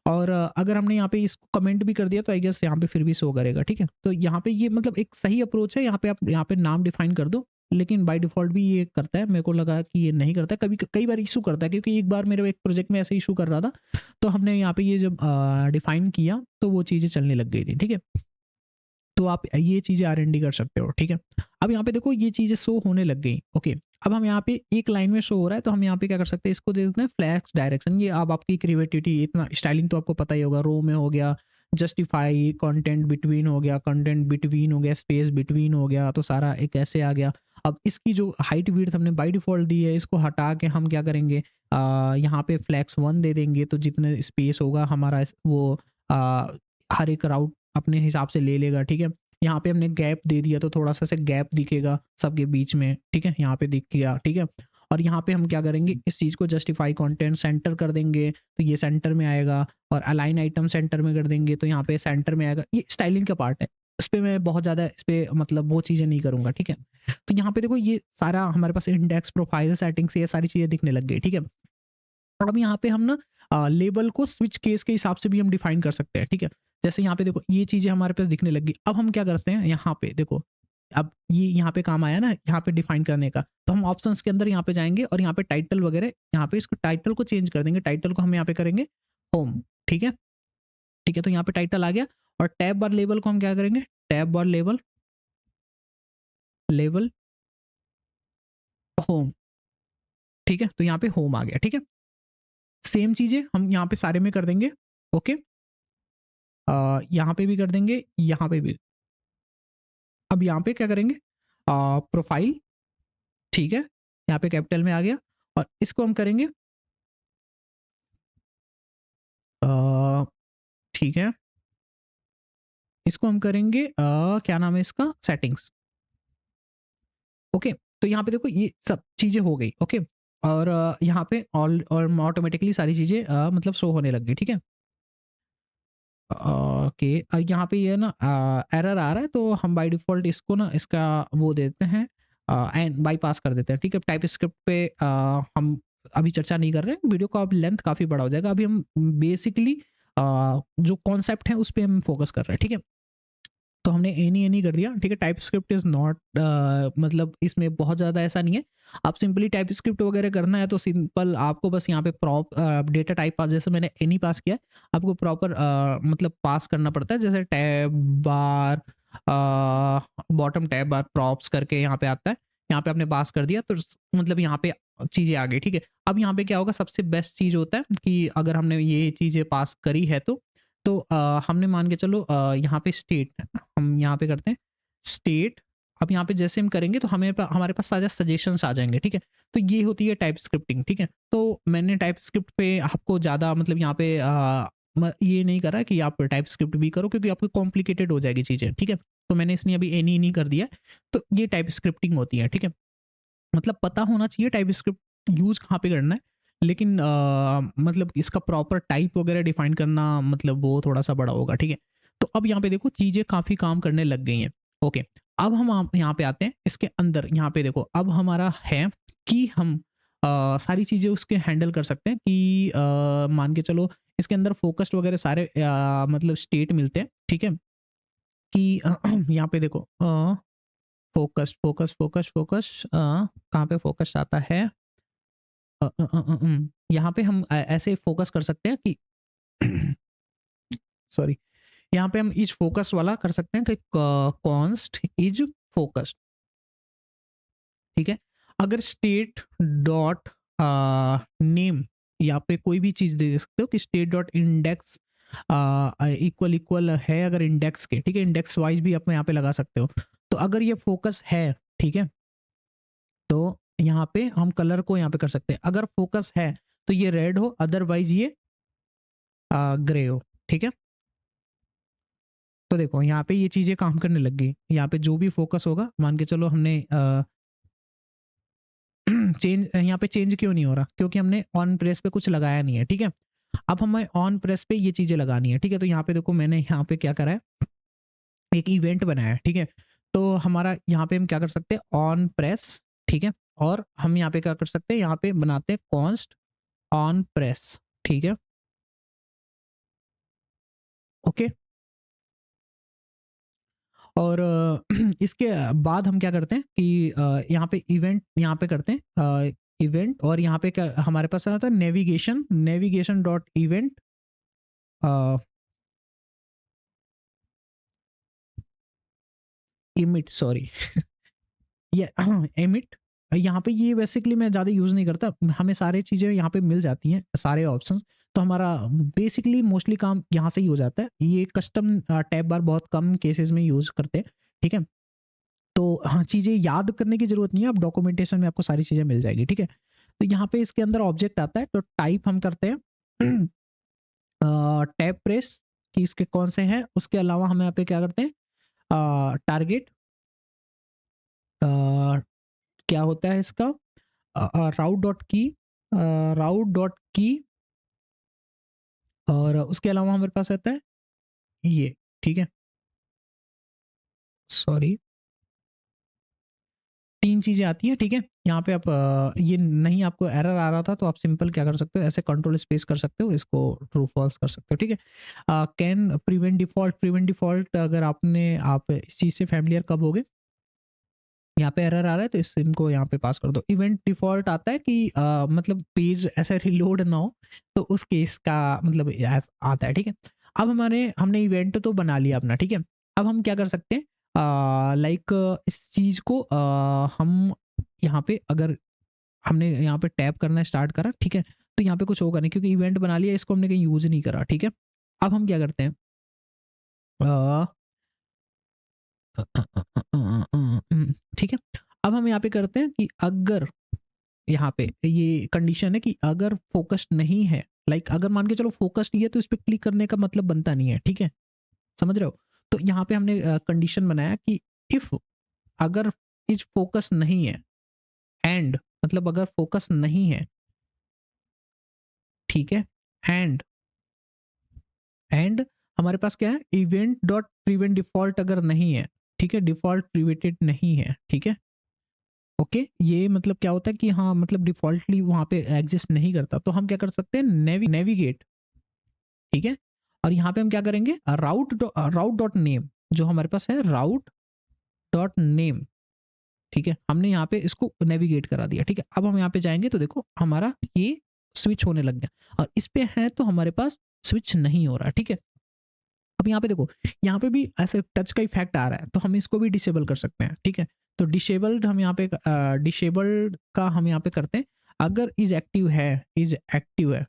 और अगर हमने यहाँ पे इसको कमेंट भी कर दिया, तो आई गेस यहाँ पे फिर भी शो करेगा, ठीक है। तो यहाँ पे ये मतलब एक सही अप्रोच है, यहाँ पे आप यहाँ पे नाम डिफाइन कर दो, लेकिन बाय डिफॉल्ट भी ये करता है। मेरे को लगा कि ये नहीं करता है, कभी कई बार इशू करता है, क्योंकि एक बार मेरे एक प्रोजेक्ट में ऐसे इशू कर रहा था, तो हमने यहाँ पे ये जब डिफाइन किया तो वो चीजें चलने लग गई थी, ठीक है। तो आप ये चीजें R&D कर सकते हो, ठीक है। अब यहाँ पे देखो, ये चीजें शो होने लग गई, ओके। अब हम यहाँ पे एक लाइन में शो हो रहा है, तो हम यहाँ पे क्या कर सकते हैं, इसको दे देते हैं फ्लैक्स डायरेक्शन। ये अब आपकी क्रिएटिविटी, इतना स्टाइलिंग तो आपको पता ही होगा, रो में हो गया, जस्टिफाई, कंटेंट बिटवीन हो गया, कंटेंट बिटवीन हो गया, स्पेस बिटवीन हो गया, तो सारा एक ऐसे आ गया। अब इसकी जो हाइट विड्थ हमने बाय डिफॉल्ट दी है, इसको हटा के हम क्या करेंगे, यहाँ पे फ्लैक्स 1 दे देंगे, तो जितने स्पेस होगा हमारा वो आ, हर एक राउट अपने हिसाब से ले लेगा, ठीक है। यहाँ पे हमने गैप दे दिया, तो थोड़ा सा गैप दिखेगा सबके बीच में, ठीक है। यहाँ पे दिख गया, ठीक है। और यहाँ पे हम क्या करेंगे, इस चीज को जस्टिफाई कंटेंट सेंटर कर देंगे, तो ये सेंटर में आएगा, और अलाइन आइटम सेंटर में कर देंगे, तो यहाँ पे सेंटर में आएगा। ये स्टाइलिंग का पार्ट है, इस पे मैं बहुत ज्यादा इस पे मतलब वो चीजें नहीं करूंगा, ठीक है। तो यहाँ पे देखो, ये सारा हमारे पास इंडेक्स, प्रोफाइल, सेटिंग्स, ये सारी चीजें दिखने लग गई, ठीक है। अब यहाँ पे हम ना लेबल को स्विच केस के हिसाब से भी हम डिफाइन कर सकते हैं, ठीक है। जैसे यहाँ पे देखो, ये चीजें हमारे पास दिखने लगी। अब हम क्या करते हैं, यहाँ पे देखो, अब ये यहाँ पे काम आया ना, यहाँ पे डिफाइन करने का, तो हम ऑप्शंस के अंदर यहाँ पे जाएंगे, और यहाँ पे टाइटल वगैरह, यहाँ पे इसको टाइटल को चेंज कर देंगे। टाइटल को हम यहाँ पे करेंगे होम, ठीक है। ठीक है, तो यहाँ पे टाइटल आ गया, और टैब बार लेबल को हम क्या करेंगे, टैब बार लेबल, लेबल होम, ठीक है। तो यहाँ पे होम आ गया, ठीक है। सेम चीजें हम यहाँ पे सारे में कर देंगे, ओके। यहाँ पे भी कर देंगे, यहाँ पे भी। अब यहाँ पे क्या करेंगे, प्रोफाइल, ठीक है, यहाँ पे कैपिटल में आ गया, और इसको हम करेंगे ठीक है, इसको हम करेंगे क्या नाम है इसका, सेटिंग्स, ओके। तो यहाँ पे देखो, ये सब चीजें हो गई, ओके। और यहाँ पे ऑल और ऑटोमेटिकली सारी चीजें मतलब शो होने लग गई, ठीक है। ओके, यहाँ पे ये ना एरर आ रहा है, तो हम बाय डिफॉल्ट इसको ना, इसका वो देते हैं एंड बाईपास कर देते हैं, ठीक है। टाइप स्क्रिप्ट पे हम अभी चर्चा नहीं कर रहे हैं, वीडियो का अब लेंथ काफी बड़ा हो जाएगा। अभी हम बेसिकली जो कॉन्सेप्ट है उस पर हम फोकस कर रहे हैं, ठीक है। तो हमने एनी कर दिया, ठीक है। टाइप स्क्रिप्ट इज नॉट मतलब इसमें बहुत ज़्यादा ऐसा नहीं है। आप सिंपली टाइप स्क्रिप्ट वगैरह करना है तो सिंपल आपको बस यहाँ पे प्रॉप डेटा टाइप पास, जैसे मैंने एनी पास किया है, आपको प्रॉपर मतलब पास करना पड़ता है, जैसे टैब बार, बॉटम टैब बार प्रॉप्स करके यहाँ पे आता है। यहाँ पे आपने पास कर दिया, तो मतलब यहाँ पे चीज़ें आ गई, ठीक है। अब यहाँ पे क्या होगा, सबसे बेस्ट चीज़ होता है कि अगर हमने ये चीज़ें पास करी है, तो हमने मान के चलो यहाँ पे स्टेट, हम यहाँ पे करते हैं स्टेट, अब यहाँ पे जैसे हम करेंगे तो हमारे पास सारे सजेशंस आ जाएंगे, ठीक है। तो ये होती है टाइप स्क्रिप्टिंग, ठीक है। तो मैंने टाइप स्क्रिप्ट पे आपको ज़्यादा मतलब यहाँ पे ये नहीं करा कि आप टाइप स्क्रिप्ट भी करो, क्योंकि आपको कॉम्प्लिकेटेड हो जाएगी चीज़ें, ठीक है। तो मैंने इसलिए अभी एनी नहीं कर दिया। तो ये टाइप स्क्रिप्टिंग होती है, ठीक है। मतलब पता होना चाहिए टाइप स्क्रिप्ट यूज़ कहाँ पे करना है, लेकिन मतलब इसका प्रॉपर टाइप वगैरह डिफाइन करना मतलब वो थोड़ा-सा बड़ा होगा, ठीक है। तो अब यहाँ पे देखो चीज़ें काफ़ी काम करने लग गई हैं। ओके, अब हम आप यहाँ पे आते हैं इसके अंदर, यहाँ पे देखो अब हमारा है कि हम सारी चीज़ें उसके हैंडल कर सकते हैं कि मान के चलो इसके अंदर फ़ोकस्ड वगैरह सारे मतलब स्टेट मिलते हैं, ठीक है? कि यहाँ पे देखो फ़ोकस, फ़ोकस, फ़ोकस, फ़ोकस कहाँ पे फ़ोकस आता है? यहाँ पे हम ऐसे फ़ोकस कर सकते हैं कि सॉरी, यहाँ पे हम इज फ़ोकस वाला कर सकते हैं कि कॉन्स्ट इज फ़ोकस्ड, ठीक है? अगर स्टेट डॉट नेम यहाँ पे कोई भी चीज़ दे सकते हो कि स्टेट डॉट इंडेक्स इक्वल है अगर इंडेक्स के, ठीक है? इंडेक्स वाइज़ भी आप यहाँ पे लगा सकते हो। तो अगर ये फ़ोकस है, ठीक है? तो यहाँ पे हम कलर को यहाँ पे कर सकते हैं। अगर फ़ोकस है तो ये रेड हो, अदरवाइज़ ये ग्रे हो, ठीक है? तो देखो यहाँ पे ये चीज़ें काम करने लग गई। यहाँ पे जो भी फ़ोकस होगा मान के चलो हमने चेंज यहाँ पे चेंज क्यों नहीं हो रहा? क्योंकि हमने ऑन प्रेस पे कुछ लगाया नहीं है, ठीक है? अब हमें ऑन प्रेस पे ये चीज़ें लगानी है, ठीक है? तो यहाँ पे देखो मैंने यहाँ पे क्या करा है, एक इवेंट बनाया है, ठीक है? तो हमारा यहाँ पे हम क्या कर सकते हैं, ऑन प्रेस, ठीक है? और हम यहाँ पे क्या कर सकते हैं, यहाँ पे बनाते हैं कॉन्स्ट ऑन प्रेस, ठीक है? ओके। और इसके बाद हम क्या करते हैं कि यहाँ पे इवेंट यहाँ पे करते हैं इवेंट, और यहाँ पे क्या हमारे पास आता है navigation, navigation dot event emit, sorry ये एमिट। यहाँ पे ये बेसिकली मैं ज़्यादा यूज़ नहीं करता, हमें सारी चीज़ें यहाँ पे मिल जाती हैं, सारे ऑप्शंस। तो हमारा बेसिकली मोस्टली काम यहाँ से ही हो जाता है। ये कस्टम टैब बार बहुत कम केसेस में यूज़ करते हैं, ठीक है? तो हाँ, चीज़ें याद करने की ज़रूरत नहीं है, आप डॉक्यूमेंटेशन में आपको सारी चीज़ें मिल जाएगी, ठीक है? तो यहाँ पे इसके अंदर ऑब्जेक्ट आता है, तो टाइप हम करते हैं टैब प्रेस कि इसके कौन से हैं। उसके अलावा हम यहाँ पे क्या करते हैं टारगेट क्या होता है इसका राउट डॉट की, राउट डॉट की, और उसके अलावा हमारे पास आता है ये, ठीक है? सॉरी, 3 चीज़ें आती हैं, ठीक है? यहाँ पे आप ये नहीं आपको एरर आ रहा था तो आप सिंपल क्या कर सकते हो, ऐसे कंट्रोल स्पेस कर सकते हो, इसको ट्रू फॉल्स कर सकते हो, ठीक है? Can prevent default, prevent default अगर आप इस चीज़ से फ़ैमिलियर कब होगे? यहाँ पे एरर आ रहा है तो इस सिम को यहाँ पे पास कर दो। इवेंट डिफ़ॉल्ट आता है कि मतलब पेज ऐसा रिलोड ना हो, तो उस केस का मतलब आता है, ठीक है? अब हमने इवेंट तो बना लिया अपना, ठीक है? अब हम क्या कर सकते हैं लाइक इस चीज़ को हम यहाँ पे अगर हमने यहाँ पे टैप करना स्टार्ट करा, ठीक है? तो यहाँ पे कुछ होगा नहीं क्योंकि इवेंट बना लिया, इसको हमने कहीं यूज़ नहीं करा, ठीक है? अब हम क्या करते हैं अ ठीक है? अब हम यहाँ पे करते हैं कि अगर यहाँ पे ये कंडीशन है कि अगर फ़ोकस्ड नहीं है, लाइक अगर मान के चलो फ़ोकस्ड ही है तो इस पे क्लिक करने का मतलब बनता नहीं है, ठीक है? समझ रहे हो? तो यहाँ पे हमने कंडीशन बनाया कि इफ अगर इज फ़ोकस नहीं है, एंड मतलब अगर फ़ोकस नहीं है, ठीक है? एंड एंड हमारे पास क्या है, इवेंट डॉट प्रिवेंट डिफ़ॉल्ट अगर नहीं है, ठीक है? डिफ़ॉल्ट प्रिवेंटेड नहीं है, ठीक है? ओके, ये मतलब क्या होता है कि हाँ, मतलब डिफ़ॉल्टली वहाँ पे एग्ज़िस्ट नहीं करता। तो हम क्या कर सकते हैं, नेविगेट, ठीक है? और यहाँ पे हम क्या करेंगे राउट डॉट नेम, जो हमारे पास है राउट डॉट नेम, ठीक है? हमने यहाँ पे इसको नेविगेट करा दिया, ठीक है? अब हम यहाँ पे जाएँगे तो देखो हमारा ये स्विच होने लग गया, और इस पे है तो हमारे पास स्विच नहीं हो रहा, ठीक है? अब यहाँ पे देखो, यहाँ पे भी ऐसे टच का इफ़ेक्ट आ रहा है, तो हम इसको भी डिसेबल कर सकते हैं, ठीक है? तो डिसेबल्ड हम यहाँ पे डिसेबल्ड का हम यहाँ पे करते हैं, अगर इज़ एक्टिव है,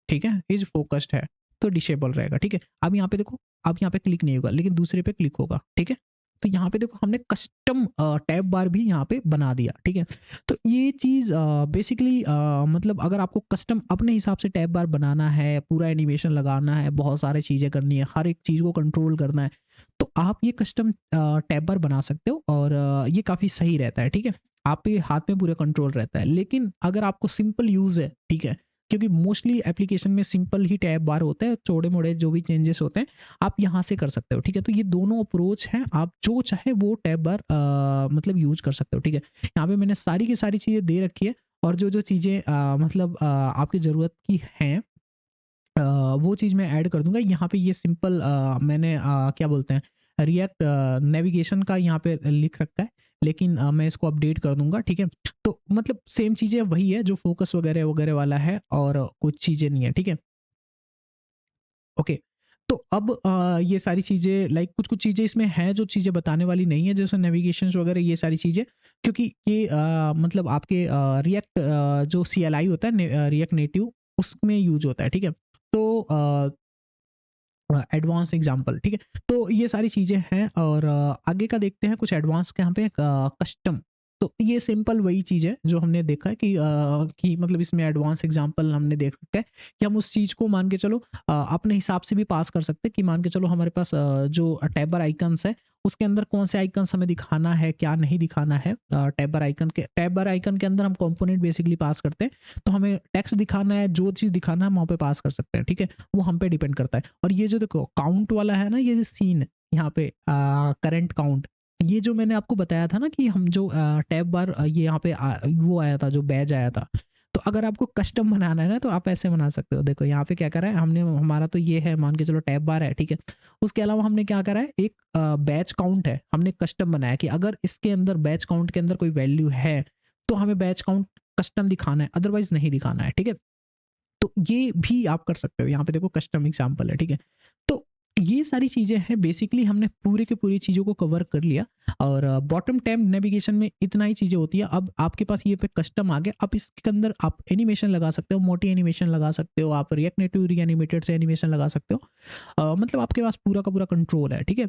ठीक है? इज़ फ़ोकस्ड है, तो डिसेबल रहेगा, ठीक है? अब यहाँ पे देखो, अब यहाँ पे क्लिक नहीं होगा, लेकिन दूसरे पे क्लिक होगा, ठीक है? तो यहाँ पे देखो हमने कस्टम टैब बार भी यहाँ पे बना दिया, ठीक है। तो ये चीज़ बेसिकली मतलब अगर आपको कस्टम अपने हिसाब से टैब बार बनाना है, पूरा एनिमेशन लगाना है, बहुत सारी चीज़ें करनी है, हर एक चीज़ को कंट्रोल करना है, तो आप ये कस्टम टैब बार बना सकते हो और ये काफ़ी सही रहता है, ठीक है। आपके हाथ में पूरा कंट्रोल रहता है। लेकिन अगर आपको सिंपल यूज़ है, ठीक है, क्योंकि मोस्टली एप्लीकेशन में सिंपल ही टैब बार होता है, चौड़े-मोड़े जो भी चेंजेस होते हैं, आप यहाँ से कर सकते हो, ठीक है। तो ये दोनों अप्रोच हैं, आप जो चाहे वो टैब बार मतलब यूज़ कर सकते हो, ठीक है। यहाँ पे मैंने सारी की सारी चीज़ें दे रखी है और जो-जो चीज़ें मतलब आपकी ज़रूरत की हैं वो चीज़ मैं ऐड कर दूँगा। यहाँ पे ये सिंपल मैंने क्या बोलते हैं रिएक्ट नेविगेशन का यहाँ पे लिख रखा है, लेकिन मैं इसको अपडेट कर दूँगा, ठीक है। तो मतलब सेम चीज़ें वही है जो फ़ोकस वगैरह-वगैरह वाला है और कुछ चीज़ें नहीं है, ठीक है। ओके। तो अब ये सारी चीज़ें लाइक कुछ-कुछ चीज़ें इसमें हैं जो चीज़ें बताने वाली नहीं है, जैसे नेविगेशंस वगैरह ये सारी चीज़ें, क्योंकि ये मतलब आपके रिएक्ट जो CLI होता है रिएक्ट नेटिव उसमें यूज़ होता है, ठीक है। तो एडवांस एग्जांपल, ठीक है। तो ये सारी चीज़ें हैं और आगे का देखते हैं कुछ एडवांस के यहाँ पे कस्टम। तो ये सिंपल वही चीज़ है जो हमने देखा है कि मतलब इसमें एडवांस एग्जांपल हमने देख रखा है कि हम उस चीज़ को मान के चलो अपने हिसाब से भी पास कर सकते हैं कि मान के चलो हमारे पास जो टैबर आइकन्स है उसके अंदर कौन से आइकन्स हमें दिखाना है, क्या नहीं दिखाना है। टैबर आइकन के अंदर हम कंपोनेंट बेसिकली पास करते हैं, तो हमें टेक्स्ट दिखाना है, जो चीज़ दिखाना है हम वहाँ पे पास कर सकते हैं, ठीक है। वो हम पे डिपेंड करता है। और ये जो देखो काउंट वाला है ना, ये जो सीन है यहाँ पे करंट काउंट, ये जो मैंने आपको बताया था ना कि हम जो टैब बार ये यहाँ पे वो आया था, जो बैज आया था। तो अगर आपको कस्टम बनाना है ना तो आप ऐसे बना सकते हो। देखो यहाँ पे क्या करा है हमने, हमारा तो ये है मान के चलो टैब बार है, ठीक है। उसके अलावा हमने क्या करा है, एक बैच काउंट है, हमने कस्टम बनाया कि अगर इसके अंदर बैच काउंट के अंदर कोई वैल्यू है तो हमें बैच काउंट कस्टम दिखाना है, अदरवाइज नहीं दिखाना है, ठीक है। तो ये भी आप कर सकते हो। यहाँ पे देखो कस्टम एग्जांपल है, ठीक है। तो ये सारी चीज़ें हैं, बेसिकली हमने पूरी की पूरी चीज़ों को कवर कर लिया और बॉटम टैब नेविगेशन में इतना ही चीज़ें होती है। अब आपके पास ये पे कस्टम आ गया, अब इसके अंदर आप एनिमेशन लगा सकते हो, मोटी एनिमेशन लगा सकते हो, आप रिएक्ट नेटिव रीएनिमेटेड से एनिमेशन लगा सकते हो। मतलब आपके पास पूरा का पूरा कंट्रोल है, ठीक है।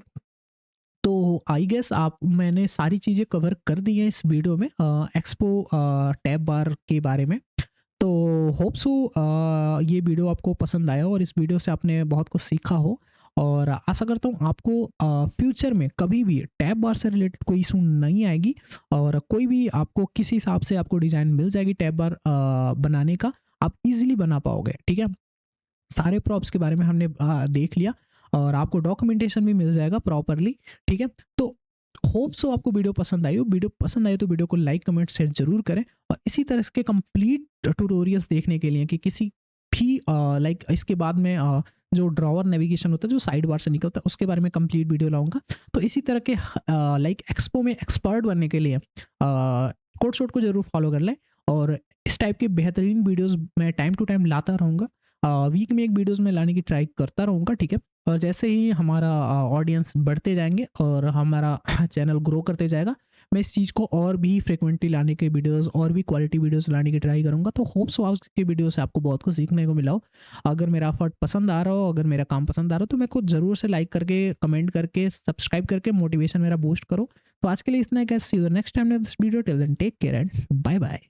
तो आई गेस आप मैंने सारी चीज़ें कवर कर दी हैं इस वीडियो में एक्सपो टैब बार के बारे में। तो होप सो ये वीडियो आपको पसंद आया हो और इस वीडियो से आपने बहुत कुछ सीखा हो और आशा करता हूँ आपको फ्यूचर में कभी भी टैब बार से रिलेटेड कोई इशू नहीं आएगी और कोई भी आपको किसी हिसाब से आपको डिज़ाइन मिल जाएगी टैब बार बनाने का, आप इजीली बना पाओगे, ठीक है। सारे प्रॉप्स के बारे में हमने देख लिया और आपको डॉक्यूमेंटेशन भी मिल जाएगा प्रॉपरली, ठीक है। तो होप सो आपको वीडियो पसंद आई हो। वीडियो पसंद आई तो वीडियो को लाइक कमेंट शेयर जरूर करें और इसी तरह के कंप्लीट ट्यूटोरियल्स देखने के लिए कि किसी भी लाइक इसके बाद में जो ड्रॉवर नेविगेशन होता है जो साइड बार से निकलता है उसके बारे में कंप्लीट वीडियो लाऊंगा। तो इसी तरह के लाइक एक्सपो में एक्सपर्ट बनने के लिए कोड शॉट को जरूर फॉलो कर लें और इस टाइप के बेहतरीन वीडियोस मैं टाइम टू टाइम लाता रहूँगा। वीक में एक वीडियोस में लाने की ट्राई करता रहूँगा, ठीक है। और जैसे ही हमारा ऑडियंस बढ़ते जाएंगे और हमारा चैनल ग्रो करते जाएगा, मैं इस चीज़ को और भी फ्रिक्वेंटली लाने के वीडियोस और भी क्वालिटी वीडियोस लाने की ट्राई करूँगा। तो होप सो आज के वीडियो से आपको बहुत कुछ सीखने को मिला हो। अगर मेरा एफर्ट पसंद आ रहा हो, अगर मेरा काम पसंद आ रहा हो तो मेरे को ज़रूर से लाइक करके, कमेंट करके, सब्सक्राइब करके मोटिवेशन मेरा बूस्ट करो। तो आज के लिए इतना ही guys, see you the next time in this video, till then take care and bye bye.